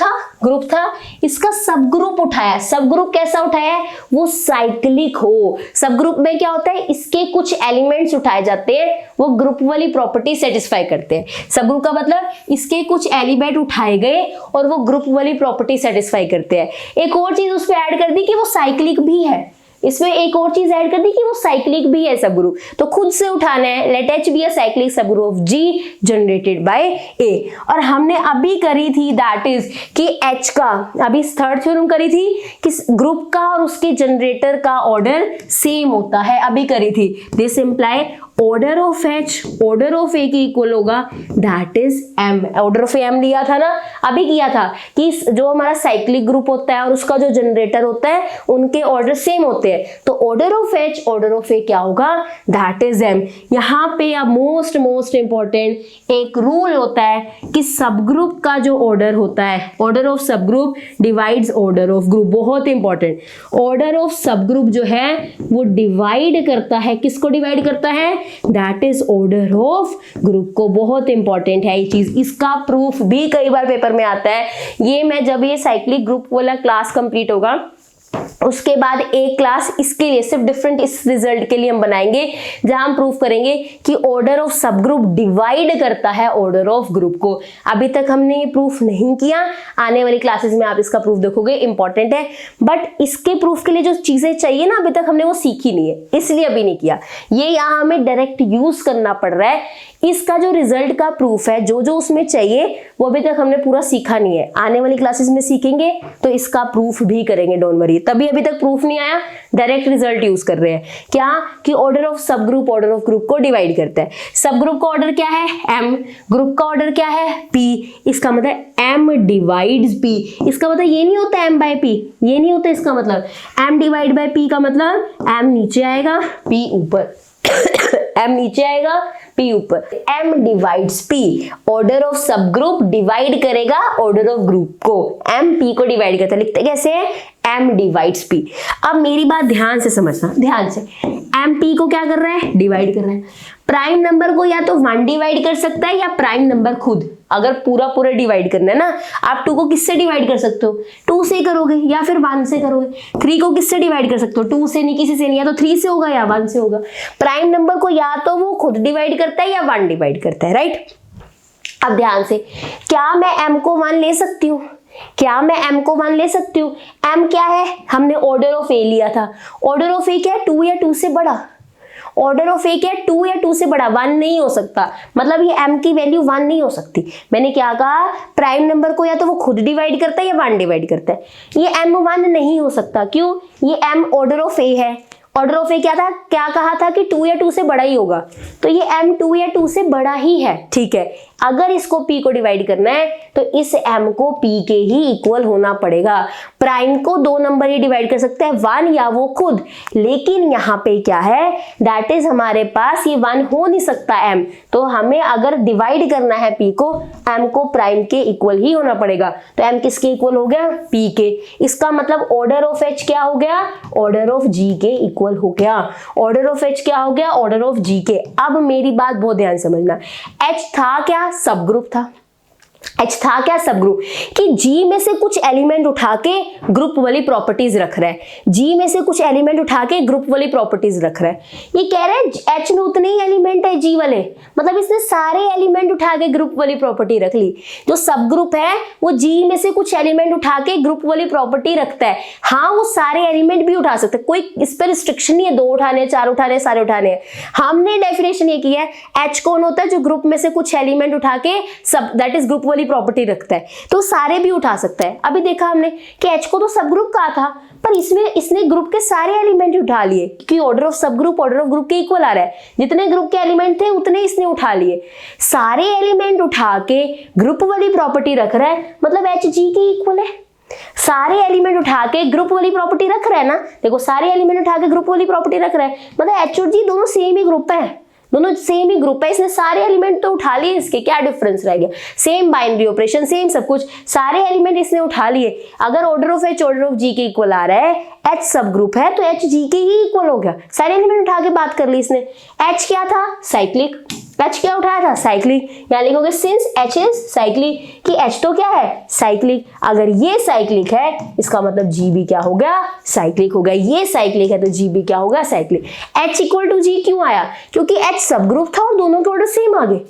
A: था, इसका सबग्रुप उठाया। सबग्रुप कैसा उठाया है? वो साइक्लिक हो। सबग्रुप में क्या होता है? इसके कुछ एलिमेंट्स उठाए जाते हैं, वो ग्रुप वाली प्रॉपर्टी सेटिस्फाई करते हैं। सबग्रुप का मतलब इसके कुछ एलिमेंट उठाए गए और वो ग्रुप वाली प्रॉपर्टी सेटिस्फाई करते हैं। एक और चीज उस पे ऐड कर दी कि वो साइक्लिक भी है, इसमें एक और चीज ऐड कर दी कि वो साइक्लिक भी है सबग्रुप, तो खुद से उठाना है। Let H be a cyclic subgroup of G generated by a. और हमने अभी करी थी दैट इज कि एच का, अभी थर्ड थ्योरम करी थी कि ग्रुप का और उसके जनरेटर का ऑर्डर सेम होता है, अभी करी थी। This imply order of H order of a के इक्वल होगा, that is m. Order of m लिया था ना, अभी किया था कि जो हमारा साइक्लिक ग्रुप होता है और उसका जो जनरेटर होता है उनके ऑर्डर सेम होते हैं, तो order of H order of a क्या होगा, दैट इज एम। यहाँ पे अब मोस्ट इंपॉर्टेंट एक रूल होता है कि सब ग्रुप का जो ऑर्डर होता है, ऑर्डर ऑफ सब group divides order of group. बहुत इंपॉर्टेंट, ऑर्डर ऑफ सब ग्रुप जो है वो डिवाइड करता है, किसको डिवाइड करता है, that is order of group को। बहुत इंपॉर्टेंट है ये चीज, इसका प्रूफ भी कई बार पेपर में आता है। ये मैं जब ये साइक्लिक ग्रुप वाला क्लास कंप्लीट होगा उसके बाद एक क्लास इसके लिए सिर्फ डिफरेंट इस रिजल्ट के लिए हम बनाएंगे, जहां हम प्रूफ करेंगे कि order of subgroup divide करता है ऑर्डर ऑफ ग्रुप को। अभी तक हमने ये प्रूफ नहीं किया, आने वाली क्लासेस में आप इसका प्रूफ देखोगे, इंपॉर्टेंट है। बट इसके प्रूफ के लिए जो चीजें चाहिए ना, अभी तक हमने वो सीखी नहीं है, इसलिए अभी नहीं किया। ये यहाँ हमें डायरेक्ट यूज करना पड़ रहा है। इसका जो रिजल्ट का प्रूफ है, जो जो उसमें चाहिए वो अभी तक हमने पूरा सीखा नहीं है, आने वाली क्लासेस में सीखेंगे तो इसका प्रूफ भी करेंगे, डोंट वरी। तभी अभी तक प्रूफ नहीं आया, डायरेक्ट रिजल्ट यूज कर रहे हैं। क्या कि ऑर्डर ऑफ सब ग्रुप ऑर्डर ऑफ ग्रुप को डिवाइड करता है। सब ग्रुप का ऑर्डर क्या है, एम, ग्रुप का ऑर्डर क्या है, पी। इसका मतलब एम डिवाइड्स पी। इसका मतलब ये नहीं होता एम बाय पी, ये नहीं होता इसका मतलब। एम डिवाइड बाय पी का मतलब एम नीचे आएगा पी ऊपर एम नीचे आएगा पी ऊपर। M divides p, order of subgroup divide करेगा ऑर्डर ऑफ ग्रुप को, एम पी को डिवाइड करता है। लिखते कैसे है, एम डिवाइड्स पी। अब मेरी बात ध्यान से समझना, ध्यान से। एम पी को क्या कर रहा है, डिवाइड कर रहा है। प्राइम नंबर को या तो 1 डिवाइड कर सकता है या प्राइम नंबर खुद। अगर पूरा डिवाइड करना है ना, आप 2 को किससे डिवाइड कर सकते हो, 2 से करोगे या फिर 1 से करोगे। 3 को किससे डिवाइड कर सकते हो, 2 से नहीं, किसी से नहीं, या तो 3 से होगा या 1 से होगा। प्राइम नंबर को या तो वो खुद डिवाइड करता है या 1 डिवाइड करता है, राइट। अब ध्यान से, क्या मैं m को 1 ले सकती हूँ, क्या मैं m को 1 ले सकती हूँ। m क्या है, हमने ऑर्डर ऑफ a लिया था। ऑर्डर ऑफ a क्या है, 2 या 2 से बड़ा। ऑर्डर ऑफ ए क्या है, 2 या 2 से बड़ा, 1 नहीं हो सकता। मतलब ये m की वैल्यू 1 नहीं हो सकती। मैंने क्या कहा, प्राइम नंबर को या तो वो खुद डिवाइड करता है या 1 डिवाइड करता है। ये m 1 नहीं हो सकता, क्यों, ये m ऑर्डर ऑफ ए है। ऑर्डर ऑफ ए क्या था, क्या कहा था कि 2 या 2 से बड़ा ही होगा, तो ये m 2 या 2 से बड़ा ही है, ठीक है। अगर इसको p को डिवाइड करना है तो इस m को p के ही इक्वल होना पड़ेगा। प्राइम को 2 नंबर ही डिवाइड कर सकते हैं, 1 या वो खुद। लेकिन यहाँ पे क्या है, दैट इज हमारे पास ये 1 हो नहीं सकता m, तो हमें अगर डिवाइड करना है p को, m को प्राइम के इक्वल ही होना पड़ेगा। तो m किसके इक्वल हो गया, p के। इसका मतलब ऑर्डर ऑफ h क्या हो गया, ऑर्डर ऑफ g के इक्वल हो गया। ऑर्डर ऑफ h क्या हो गया, ऑर्डर ऑफ g के। अब मेरी बात बहुत ध्यान से समझना, h था क्या, सब ग्रुप था। H था क्या, सब ग्रुप। कि G में से कुछ एलिमेंट उठा के ग्रुप वाली प्रॉपर्टीज रख रहा है, G में से कुछ एलिमेंट उठा के ग्रुप वाली प्रॉपर्टीज रख रहा है। ये कह रहा है H में उतने ही एलिमेंट है G वाले, मतलब इसने सारे एलिमेंट उठा के ग्रुप वाली प्रॉपर्टी रख ली। जो सब ग्रुप है वो G में से कुछ एलिमेंट उठा के ग्रुप वाली प्रॉपर्टी रखता है। हाँ, वो सारे एलिमेंट भी उठा सकते हैं, कोई इस पर रिस्ट्रिक्शन नहीं है, 2 उठाने, 4 उठाने, सारे उठाने हैं। हमने डेफिनेशन ये की है, H कौन होता है, जो ग्रुप में से कुछ एलिमेंट उठा के सब, दैट इज ग्रुप वाली प्रॉपर्टी रखता है, तो सारे भी उठा सकता है। अभी देखा हमने कि H को तो सब ग्रुप कहा था, पर इसमें इसने ग्रुप के सारे एलिमेंट उठा लिए, क्योंकि ऑर्डर ऑफ सब ग्रुप ऑर्डर ऑफ ग्रुप के इक्वल आ रहा है। जितने ग्रुप के एलिमेंट थे उतने इसने उठा लिए। सारे एलिमेंट उठा के ग्रुप वाली प्रॉपर्टी रख रहा है, मतलब H G के इक्वल है। सारे एलिमेंट उठा के ग्रुप वाली प्रॉपर्टी रख रहा है ना, देखो सारे एलिमेंट उठा के ग्रुप वाली प्रॉपर्टी रख रहा है, मतलब H और G दोनों सेम ही ग्रुप है, दोनों सेम ही ग्रुप है। इसने सारे एलिमेंट तो उठा लिए, इसके क्या डिफरेंस रह गया, सेम बाइनरी ऑपरेशन, सेम सब कुछ, सारे एलिमेंट इसने उठा लिए। अगर order of H order of G के इक्वल आ रहा है, H सब ग्रुप है, तो H G के ही इक्वल हो गया। सारे एलिमेंट उठा के बात कर ली इसने। H क्या था, साइक्लिक। H क्या उठाया था, साइक्लिक। यहाँ लिखोगे सिंस H इज साइक्लिक, कि H तो क्या है, साइक्लिक। अगर ये साइक्लिक है, इसका मतलब G भी क्या हो गया, साइक्लिक हो गया। ये साइक्लिक है तो G भी क्या होगा, cyclic. H equal to G क्यों आया, क्योंकि H सब ग्रुप था और दोनों के ऑर्डर सेम आ गए।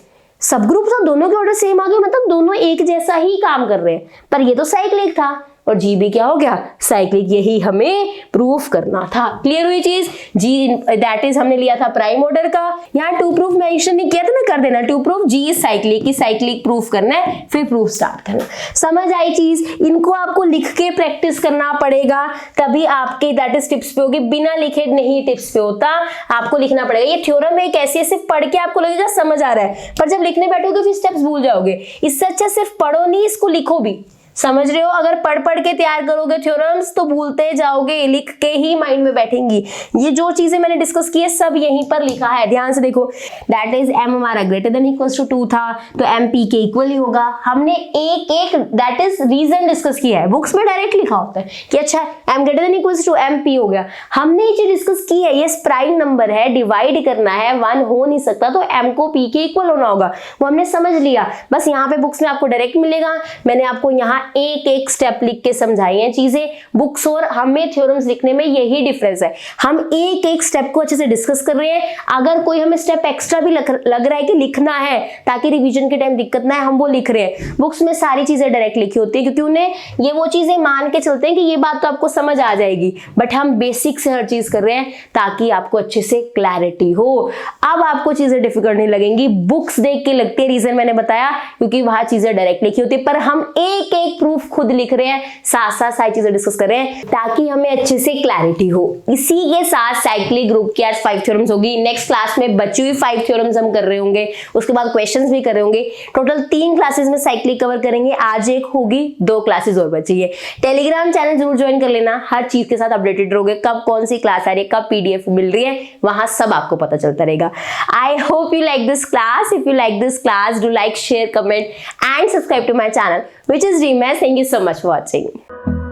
A: सब ग्रुप था, दोनों के ऑर्डर सेम आ गए, मतलब दोनों एक जैसा ही काम कर रहे हैं। पर ये तो साइक्लिक था और G भी क्या हो गया, साइक्लिक। यही हमें प्रूफ करना था। क्लियर हुई चीज? जी दैट इज हमने लिया था प्राइम ऑर्डर का। यहाँ टू प्रूफ मेंशन नहीं किया था ना, कर देना to proof G is cyclic, की साइक्लिक प्रूफ करना है, फिर प्रूफ स्टार्ट करना। समझ आई चीज? इनको आपको लिख के प्रैक्टिस करना पड़ेगा, तभी आपके दैट इज टिप्स पे होगी, बिना लिखे नहीं टिप्स पे होता, आपको लिखना पड़ेगा। ये थ्योरम है कैसे, सिर्फ पढ़ के आपको लगेगा समझ आ रहा है, पर जब लिखने बैठोगे फिर स्टेप्स भूल जाओगे। इससे अच्छा सिर्फ पढ़ो नहीं, इसको लिखो भी। समझ रहे हो? अगर पढ़ पढ़ के तैयार करोगे थ्योरम्स तो भूलते जाओगे, लिख के ही माइंड में बैठेंगी। ये जो चीजें मैंने डिस्कस की है सब यहीं पर लिखा है, ध्यान से देखो। दैट इज m हमारा ग्रेटर देन इक्वल्स टू 2 था, तो m p के इक्वल ही होगा। हमने एक एक दैट इज रीजन डिस्कस किया है, बुक्स में डायरेक्ट लिखा होता है कि अच्छा m greater than equals to m p हो गया। हमने ये चीज डिस्कस की है, ये प्राइम नंबर है, डिवाइड करना है, 1 हो नहीं सकता, तो m को p के इक्वल होना होगा, वो हमने समझ लिया। बस यहाँ पे बुक्स में आपको डायरेक्ट मिलेगा, मैंने आपको यहाँ एक एक स्टेप लिख के समझाई हैं चीजें। बुक्स और हमें थ्योरम्स लिखने में यही डिफरेंस है, हम एक एक स्टेप को अच्छे से डिस्कस कर रहे हैं। अगर कोई हमें स्टेप एक्स्ट्रा भी लग रहा है कि लिखना है ताकि रिवीजन के टाइम दिक्कत ना है, हम वो लिख रहे हैं। बुक्स में सारी चीजें डायरेक्ट लिखी होती है, क्योंकि उन्हें ये वो चीजें मान के चलते हैं कि ये बात तो आपको समझ आ जाएगी, बट हम बेसिक से हर चीज कर रहे हैं ताकि आपको अच्छे से क्लैरिटी हो। अब आपको चीजें डिफिकल्ट नहीं लगेंगी, बुक्स देख के लगती है, रीजन मैंने बताया क्योंकि वहां चीजें डायरेक्ट लिखी होती है, पर हम एक एक प्रूफ खुद लिख रहे हैं, साथ साथ सारी चीजें डिस्कस कर रहे हैं ताकि हमें अच्छे से क्लैरिटी हो। इसी के साथ साइक्लिक ग्रुप की आज 5 थ्योरम्स होगी। नेक्स्ट क्लास में बची हुई 5 थ्योरम्स हम कर रहे होंगे, उसके बाद क्वेश्चंस भी कर रहे होंगे। टोटल 3 क्लासेस में साइक्लिक कवर करेंगे, आज एक होगी, 2 क्लासेस और बची है। टेलीग्राम चैनल जरूर ज्वाइन कर लेना, हर चीज के साथ अपडेटेड रहोगे, कब कौन सी क्लास आ रही है, कब पीडीएफ मिल रही है, वहां सब आपको पता चलता रहेगा। I hope you like this class. If you like this class, do like, share, comment and subscribe to my channel, which is Dream Maths. Thank you so much for watching.